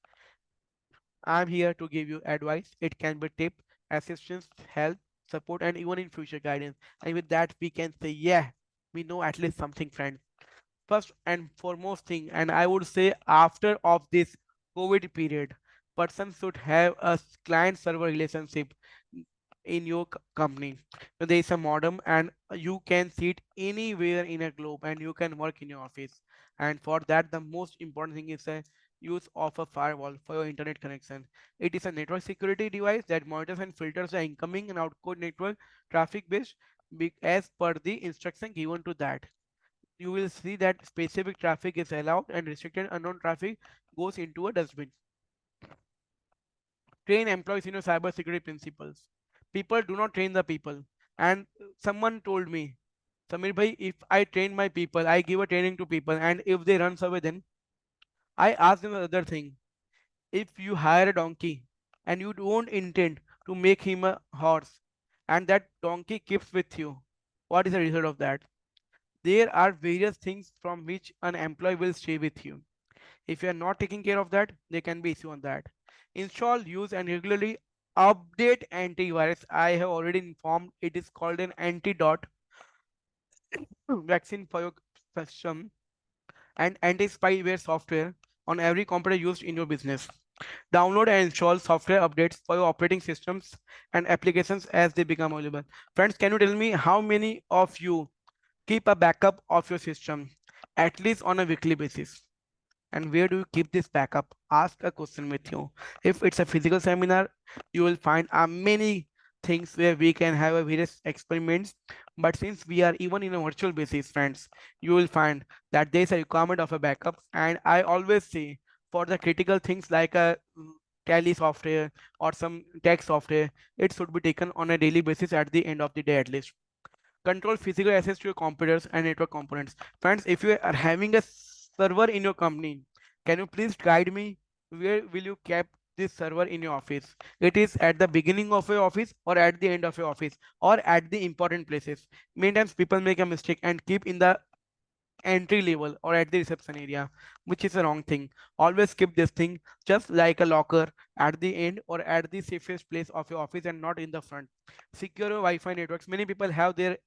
Speaker 2: I'm here to give you advice. It can be tip, assistance, help, support, and even in future guidance. And with that, we can say, yeah, we know at least something, friends. First and foremost thing, and I would say after of this COVID period, person should have a client server relationship in your company. So there is a modem, and you can sit anywhere in a globe and you can work in your office. And for that, the most important thing is a use of a firewall for your internet connection. It is a network security device that monitors and filters the incoming and outgoing network traffic based as per the instruction given to that. You will see that specific traffic is allowed and restricted unknown traffic goes into a dustbin. Train employees in your cybersecurity principles. People do not train the people. And someone told me, Samir bhai, if I train my people, I give a training to people, and if they run away, then I ask them the other thing. If you hire a donkey and you don't intend to make him a horse, and that donkey keeps with you, what is the result of that? There are various things from which an employee will stay with you. If you are not taking care of that, there can be issue on that. Install, use, and regularly update antivirus. I have already informed it is called an antidote vaccine for your system and anti-spyware software on every computer used in your business. Download and install software updates for your operating systems and applications as they become available. Friends, can you tell me how many of you keep a backup of your system at least on a weekly basis? And where do you keep this backup? Ask a question with you. If it's a physical seminar, you will find many things where we can have a various experiments. But since we are even in a virtual basis, friends, you will find that there is a requirement of a backup. And I always say for the critical things like a tally software or some text software, it should be taken on a daily basis at the end of the day at least. Control physical access to your computers and network components. Friends, if you are having a server in your company, can you please guide me? Where will you keep this server in your office? It is at the beginning of your office or at the end of your office or at the important places. Many times people make a mistake and keep in the entry level or at the reception area, which is a wrong thing. Always keep this thing just like a locker at the end or at the safest place of your office and not in the front. Secure your Wi-Fi networks. Many people have their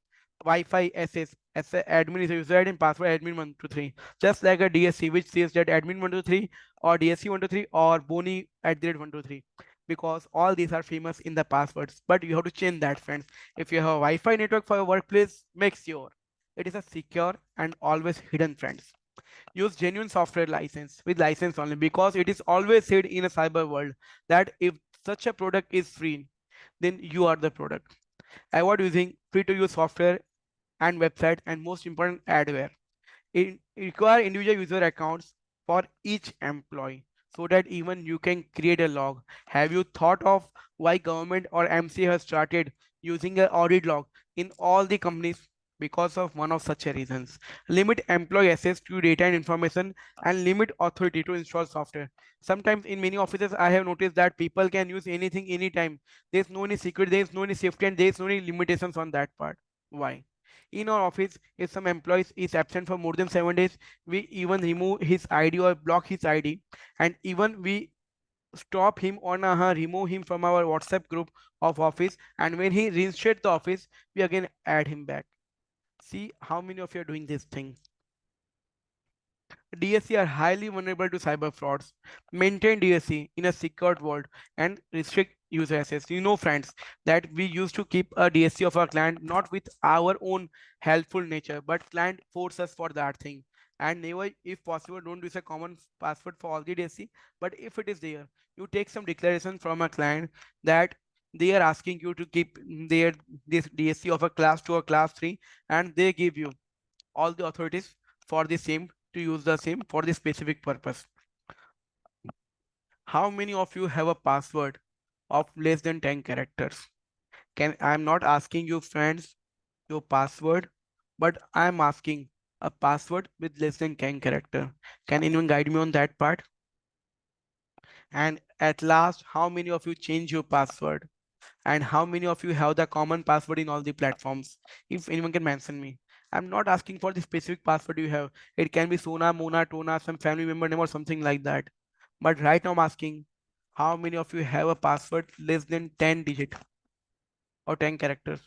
Speaker 2: Wi-Fi SS as a admin is a user ID and password admin 123, just like a DSC which says that admin 123 or DSC 123 or Boni at the rate 123, because all these are famous in the passwords. But you have to change that, friends. If you have a Wi-Fi network for your workplace, make sure it is a secure and always hidden, friends. Use genuine software license with license only, because it is always said in a cyber world that if such a product is free, then you are the product. Avoid using free to use software and website, and most important, adware. It require individual user accounts for each employee so that even you can create a log. Have you thought of why government or MC has started using an audit log in all the companies? Because of one of such a reasons. Limit employee access to data and information, and limit authority to install software. Sometimes in many offices I have noticed that people can use anything anytime. There's no any secret, there's no any safety, and there's no any limitations on that part. Why? In our office, if some employees is absent for more than 7 days, we even remove his ID or block his ID, and even we stop him on remove him from our WhatsApp group of office. And when he reinstates the office, we again add him back. See how many of you are doing this thing. DSC are highly vulnerable to cyber frauds. Maintain DSC in a secured world and restrict user access. You know, friends, that we used to keep a DSC of our client not with our own helpful nature, but client force us for that thing. And never, if possible, don't use a common password for all the DSC. But if it is there, you take some declaration from a client that they are asking you to keep their this DSC of a class 2 or class 3, and they give you all the authorities for the same to use the same for the specific purpose. How many of you have a password of less than 10 characters? Can I'm not asking you, friends, your password, but I'm asking a password with less than 10 character. Can anyone guide me on that part? And at last, how many of you change your password? And how many of you have the common password in all the platforms? If anyone can mention me. I'm not asking for the specific password you have. It can be Sona, Mona, Tona, some family member name or something like that. But right now I'm asking how many of you have a password less than 10 digit or 10 characters?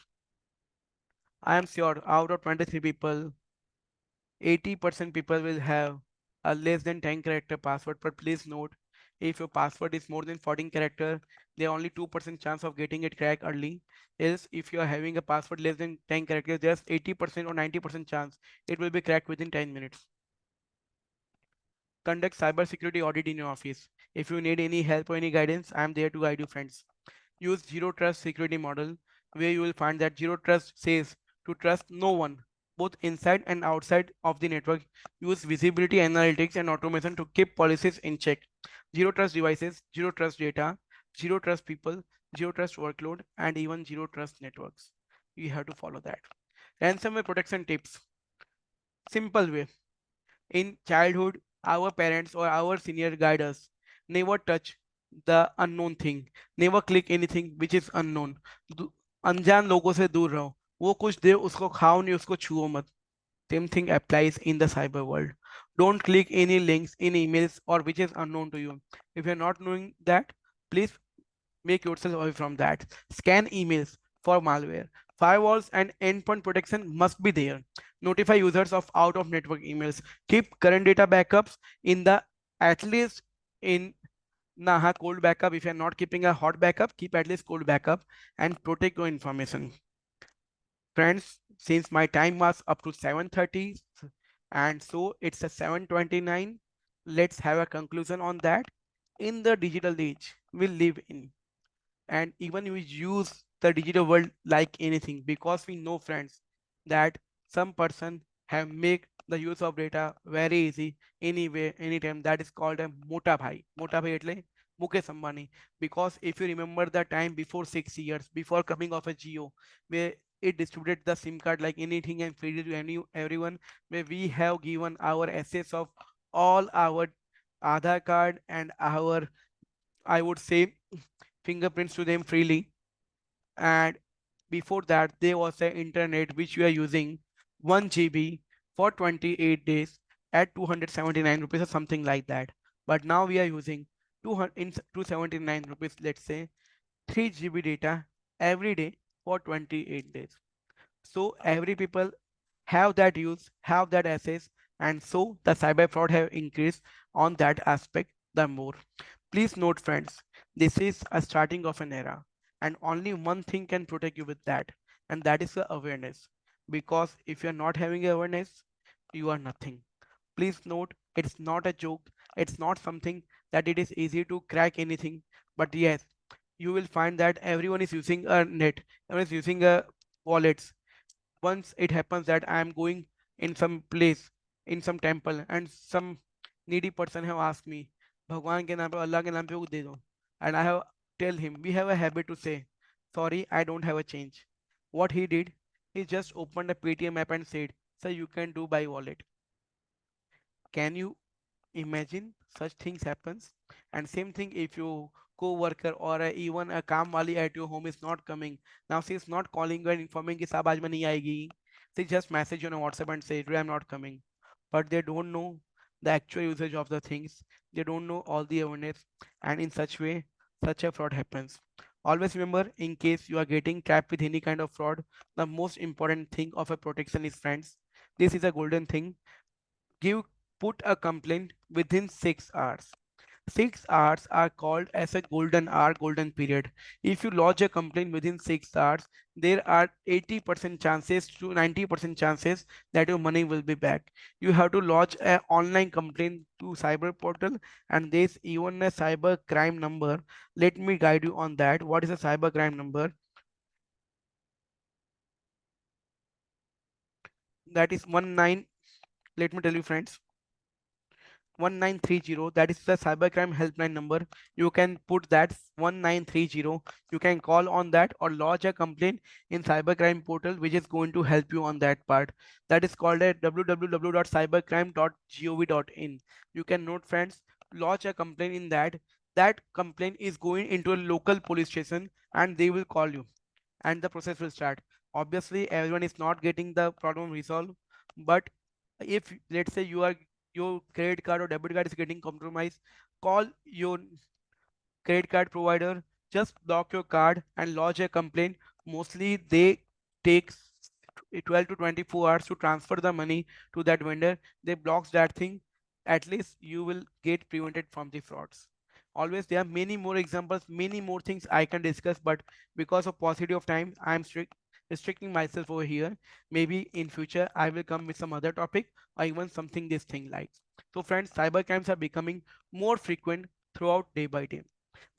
Speaker 2: I am sure out of 23 people, 80% people will have a less than 10 character password. But please note, if your password is more than 14 character, there are only 2% chance of getting it cracked early. Else, if you are having a password less than 10 characters, there's 80% or 90% chance it will be cracked within 10 minutes. Conduct cybersecurity audit in your office. If you need any help or any guidance, I am there to guide you, friends. Use zero trust security model, where you will find that zero trust says to trust no one, both inside and outside of the network. Use visibility analytics and automation to keep policies in check. Zero trust devices, zero trust data, zero trust people, zero trust workload, and even zero trust networks. You have to follow that. Ransomware protection tips. Simple way. In childhood, our parents or our senior guide us. Never touch the unknown thing. Never click anything which is unknown. अनजान लोगों से दूर रहो. वो कुछ दे उसको खाओ नहीं, उसको छुओ मत. Same thing applies in the cyber world. Don't click any links in emails or which is unknown to you. If you're not knowing that, please make yourself away from that. Scan emails for malware. Firewalls and endpoint protection must be there. Notify users of out of network emails. Keep current data backups in the at least in Naha cold backup. If you're not keeping a hot backup, keep at least cold backup and protect your information. Friends, since my time was up to 7:30 and so it's a 7:29, let's have a conclusion on that. In the digital age we live in, and even we use the digital world like anything, because we know, friends, that some person have make the use of data very easy anywhere anytime. That is called a mota bhai એટલે Mukesh Ambani. Because if you remember the time before 6 years before coming of a Geo, where it distributed the SIM card like anything and free to any everyone, where we have given our assets of all our Aadhaar card and our, I would say, fingerprints to them freely. And before that there was the internet which we are using 1 GB for 28 days at 279 rupees or something like that. But now we are using 200 in 279 rupees, let's say, 3 GB data every day for 28 days. So every people have that use, have that access, and so the cyber fraud have increased on that aspect the more. Please note, friends, this is a starting of an era, and only one thing can protect you with that, and that is the awareness. Because if you're not having awareness, you are nothing. Please note, it's not a joke, it's not something that it is easy to crack anything, but yes, you will find that everyone is using a net, everyone is using a wallets. Once it happens that I am going in some place, in some temple, and some needy person have asked me, भगवान के नाम पे अल्लाह के नाम पे वो दे दो, and I have tell him we have a habit to say, sorry, I don't have a change. What he did, he just opened a Paytm app and said, sir, you can do by wallet. Can you imagine such things happens? And same thing if your co-worker or even a काम वाली at your home is not coming. Now she is not calling you and informing कि साहब आज मैं नहीं आएगी. She just message you on WhatsApp and say today I'm not coming. But they don't know the actual usage of the things. They don't know all the awareness, and in such way such a fraud happens. Always remember, in case you are getting trapped with any kind of fraud, the most important thing of a protection is, friends, this is a golden thing. Give Put a complaint within 6 hours. 6 hours are called as a golden hour, golden period. If you lodge a complaint within 6 hours, there are 80% chances to 90% chances that your money will be back. You have to lodge an online complaint to cyber portal, and there's even a cyber crime number. Let me guide you on that. What is a cyber crime number? That is 19. Let me tell you, friends. 1930, that is the cybercrime helpline number. You can put that 1930, you can call on that or lodge a complaint in cybercrime portal, which is going to help you on that part. That is called a www.cybercrime.gov.in. You can note, friends, lodge a complaint in that. That complaint is going into a local police station and they will call you and the process will start. Obviously everyone is not getting the problem resolved, but if let's say your credit card or debit card is getting compromised, call your credit card provider, just block your card and lodge a complaint. Mostly they take 12 to 24 hours to transfer the money to that vendor. They blocks that thing. At least you will get prevented from the frauds. Always there are many more examples, many more things I can discuss, but because of paucity of time, I'm restricting myself over here. Maybe in future I will come with some other topic or even something this thing likes. So friends, cyber crimes are becoming more frequent throughout day by day.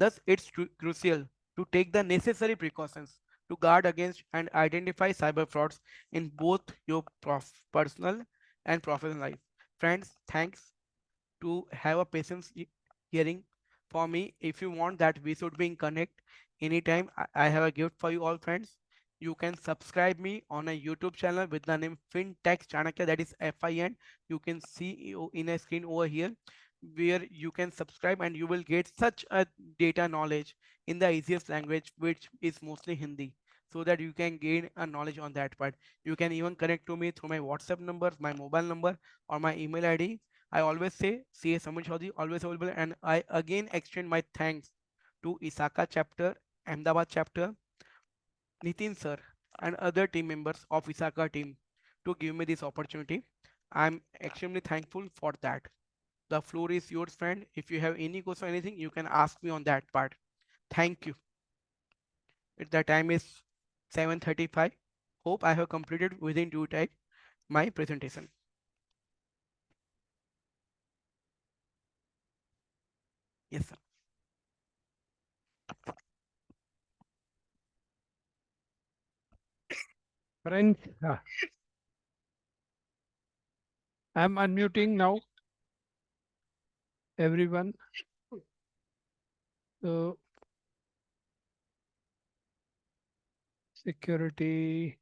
Speaker 2: Thus, it's crucial to take the necessary precautions to guard against and identify cyber frauds in both your personal and professional life. Friends, thanks to have a patience hearing for me. If you want that we should be in connect anytime, I have a gift for you all, friends. You can subscribe me on a YouTube channel with the name FinTech Chanakya, that is FIN. You can see in a screen over here where you can subscribe and you will get such a data knowledge in the easiest language, which is mostly Hindi, so that you can gain a knowledge on that part. You can even connect to me through my WhatsApp number, my mobile number, or my email ID. I always say CA Samir Chaudhary always available, and I again extend my thanks to Isaka chapter, Ahmedabad chapter, Nitin sir, and other team members of Isaka team to give me this opportunity. I'm extremely thankful for that. The floor is yours, friend. If you have any question or anything, you can ask me on that part. Thank you. The time is 7:35. Hope I have completed within due time my presentation. Yes, sir.
Speaker 1: Friends, I'm unmuting now, everyone. So security,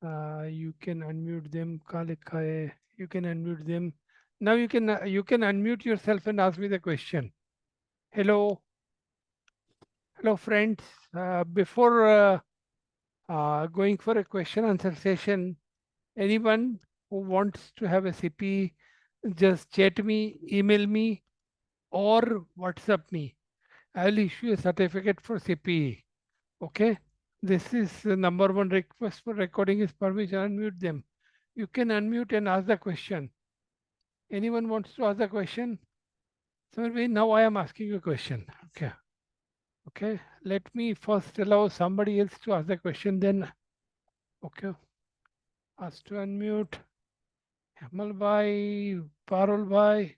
Speaker 1: you can unmute them. कहाँ लिखा है? You can unmute them. Now you can unmute yourself and ask me the question. Hello, hello, friends. Before going for a question answer session, anyone who wants to have a CP, just chat me, email me, or WhatsApp me. I will issue a certificate for CPE. Okay. This is the number one request for recording is permission. Unmute them. You can unmute and ask the question. Anyone wants to ask the question? So now I am asking you a question. Okay. Okay. Let me first allow somebody else to ask the question. Then, okay. Ask to unmute. Hemal Bhai, Parul Bhai,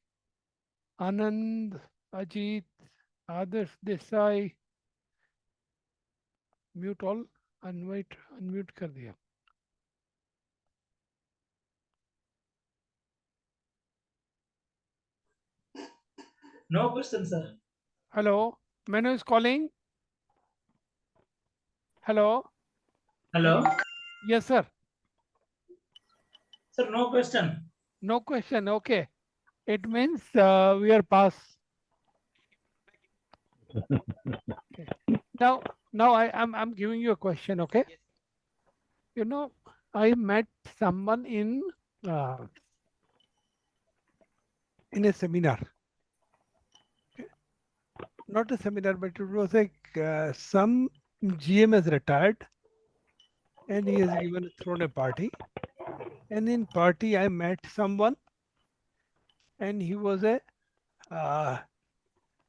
Speaker 1: Anand, Ajit, Adarsh Desai. Mute all. Unmute कर दिया.
Speaker 3: No question, sir.
Speaker 1: Hello. Manu is calling. Hello.
Speaker 3: Hello?
Speaker 1: Yes, sir.
Speaker 3: Sir, no question.
Speaker 1: No question. Okay. It means we are past. Okay. Now I'm giving you a question. Okay.
Speaker 2: Yes.
Speaker 1: You know, I met someone uh, in a seminar. Okay. Not a seminar, but it was like some GM has retired and he has given thrown a party. And in party, I met someone, and uh,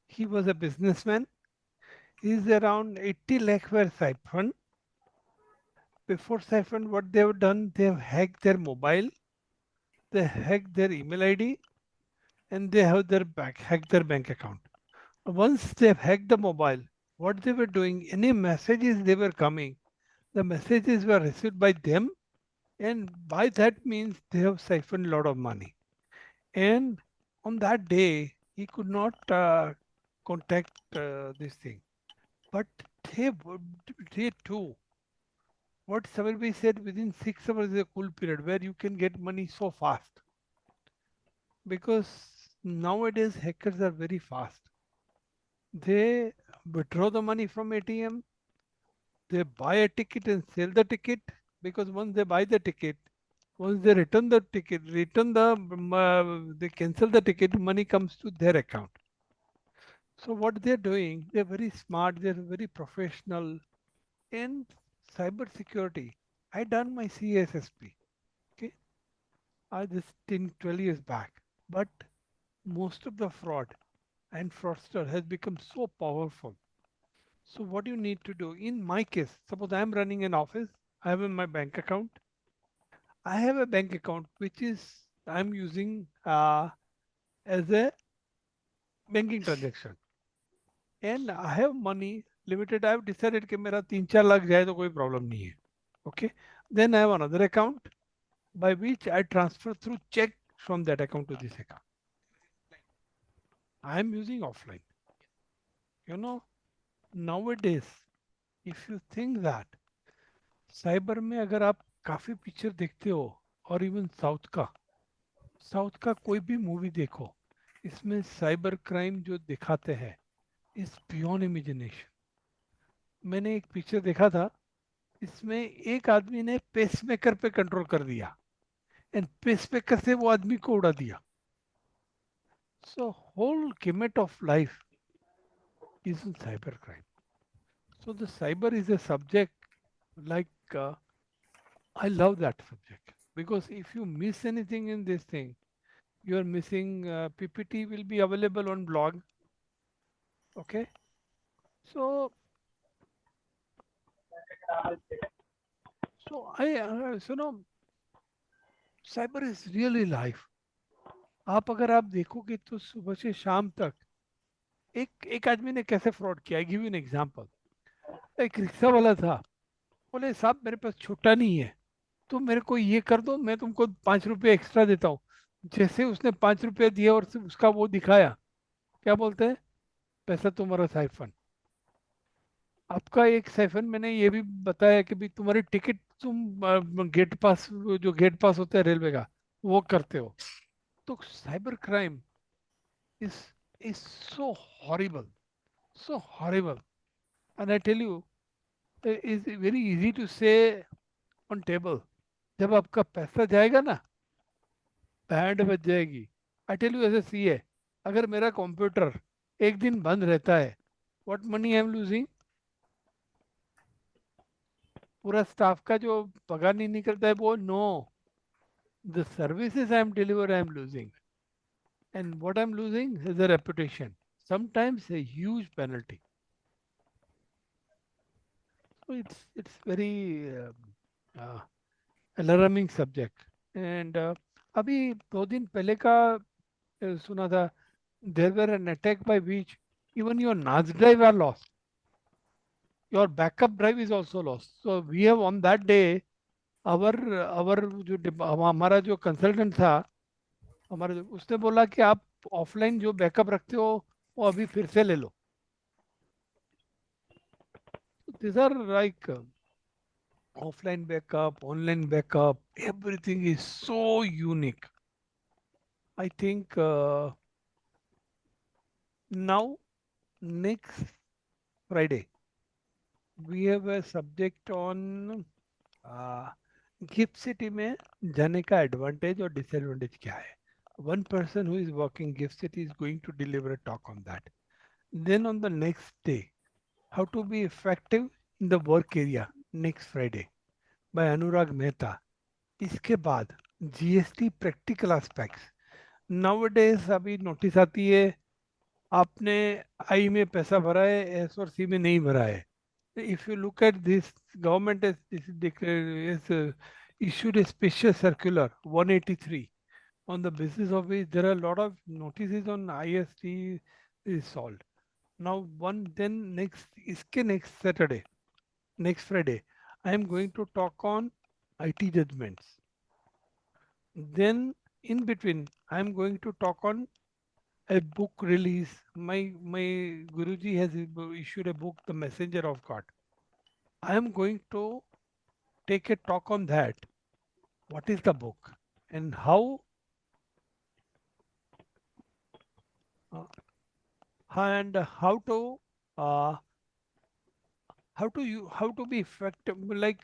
Speaker 1: he was a businessman. He's around 80 lakh were siphoned. Before siphon, what they have done, they have hacked their mobile, they hacked their email ID, and they have hacked their bank account. Once they've hacked the mobile, what they were doing, any messages they were coming, the messages were received by them, and by that means they have siphoned a lot of money. And on that day, he could not contact this thing. But they too, what Samirbi said, within 6 hours is a cool period where you can get money so fast. Because nowadays hackers are very fast. They withdraw the money from ATM, they buy a ticket and sell the ticket. Because once they buy the ticket, once they return the ticket, they cancel the ticket, money comes to their account. So what they're doing, they're very smart, they're very professional in cyber security. I done my CSSP. Okay, this 10, 12 years back. But most of the fraud and fraudster has become so powerful. So what you need to do, in my case, suppose I am running an office, I have in my bank account. I have a bank account which is I'm using as a banking transaction. And I have money limited. I have decided कि मेरा 3-4 लाख जाए तो कोई problem नहीं है. Okay. Then I have another account by which I transfer through check from that account to this account. I am using offline. You know, nowadays, if you think that cyber में अगर आप काफी picture देखते हो और even south का कोई भी मूवी देखो, इसमें साइबर क्राइम जो दिखाते हैं इज बियॉन्ड इमेजिनेशन. मैंने एक पिक्चर देखा था, इसमें एक आदमी ने पेसमेकर पे कंट्रोल कर दिया एंड पेसमेकर से वो आदमी को उड़ा दिया. So whole gamut of life is in cybercrime. So the cyber is a subject like I love that subject because if you miss anything in this thing, you are missing. PPT will be available on blog. Okay, so cyber is really life. आप अगर आप देखोगे तो सुबह से शाम तक एक एक आदमी ने कैसे फ्रॉड किया, I give you an example. एक रिक्शा वाला था, बोले साहब मेरे पास छुट्टा नहीं है, तो मेरे को ये कर दो, मैं तुमको 5 रुपये एक्स्ट्रा देता हूँ। जैसे उसने 5 रुपये दिए और उसका वो दिखाया, क्या बोलते हैं, पैसा तुम्हारा साइफन। आपका एक साइफन मैंने ये भी बताया कि भाई तुम्हारी टिकट तुम गेट पास, जो गेट पास होता है रेलवे का, वो करते हो। तो cyber crime is is so horrible, so horrible. And I tell you, it's very easy to say on table. जब आपका पैसा जाएगा ना, बैंड बज जाएगी। I tell you as a CA, अगर मेरा कंप्यूटर एक दिन बंद रहता है, what money I am losing, पूरा स्टाफ का जो पगार नहीं निकलता है वो, no, the services I am deliver I am losing, and what I am losing is a reputation, sometimes a huge penalty. So it's very uh, alarming subject. And अभी 2 दिन पहले का सुना था, there were an attack by which even your NAS drive are lost, your backup drive is also lost. So we have on that day, our जो हमारा जो consultant था, उसने बोला कि आप ऑफलाइन जो बैकअप रखते हो वो अभी फिर से ले लो। These are like offline backup, online backup, everything is so unique. I think now next Friday we have a subject on gift city में जाने का एडवांटेज और डिसएडवांटेज क्या है. One person who is working gift city is going to deliver a talk on that. Then on the next day, how to be effective in the work area, next Friday by Anurag Mehta. इसके बाद GST practical aspects. Now अभी notice आती है, आपने आई में पैसा भरा है, एस और सी में नहीं भरा है. If you look at this, government has issued a special circular 183, on the basis of which there are a lot of notices on IST is solved. Now next Saturday, next Friday, I am going to talk on IT judgments. Then in between, I am going to talk on a book release. My Guruji has issued a book, The Messenger of God. I am going to take a talk on that. What is the book and uh, how to uh, how to be effective, like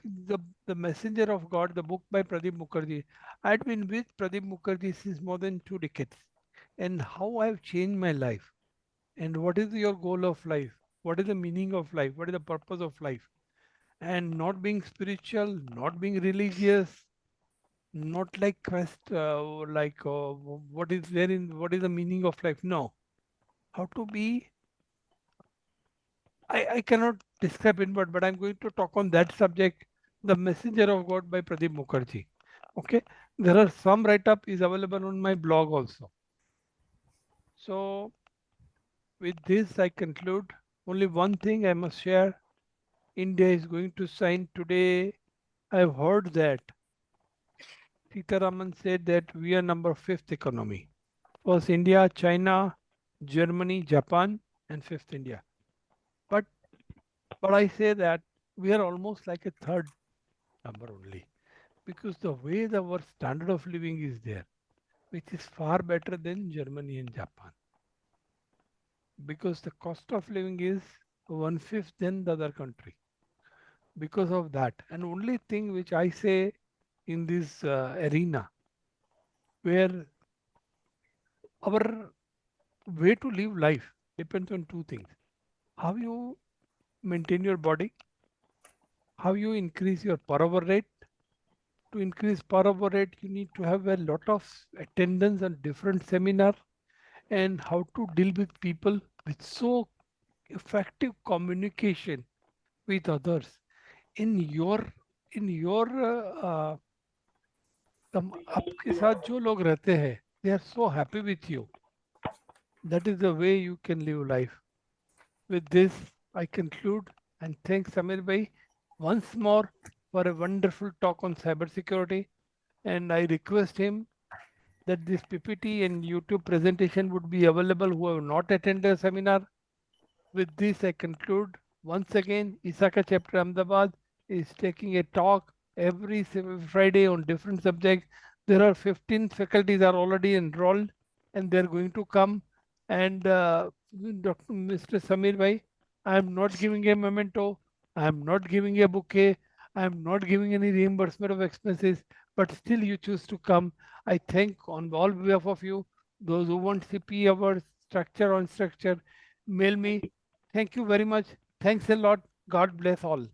Speaker 1: the Messenger of God, the book by Pradeep Mukherjee. I've been with Pradeep Mukherjee since more than 2 decades, and how I've changed my life. And what is your goal of life? What is the meaning of life? What is the purpose of life? And not being spiritual, not being religious, not like quest, like what is there in, what is the meaning of life? No, how to be. I cannot describe it, but I'm going to talk on that subject, The Messenger of God by Pradeep Mukherjee. Okay, there are some write-up is available on my blog also. So with this, I conclude. Only one thing I must share. India is going to sign today. I've heard that Sitaraman said that we are number fifth economy. First India, China, Germany, Japan, and fifth India. But I say that we are almost like a third number only, because the way our standard of living is there, which is far better than Germany and Japan. Because the cost of living is one fifth than the other country. Because of that, and only thing which I say in this arena, where our way to live life depends on two things: how you maintain your body, how you increase your per hour rate. To increase per hour rate, you need to have a lot of attendance on different seminar, and how to deal with people with so effective communication with others in your आपके साथ जो लोग रहते हैं, they are so happy with you. That is the way you can live life. With this, I conclude and thank Samir Bhai once more for a wonderful talk on cybersecurity. And I request him that this PPT and YouTube presentation would be available who have not attended the seminar. With this, I conclude. Once again, Isaka Chapter Ahmedabad is taking a talk every Friday on different subjects. There are 15 faculties are already enrolled, and they're going to come. And Dr. Mr. Samir Bhai, I am not giving a memento. I am not giving a bouquet. I am not giving any reimbursement of expenses. But still, you choose to come. I thank on all behalf of you. Those who want CP hours, structure on structure, mail me. Thank you very much. Thanks a lot. God bless all.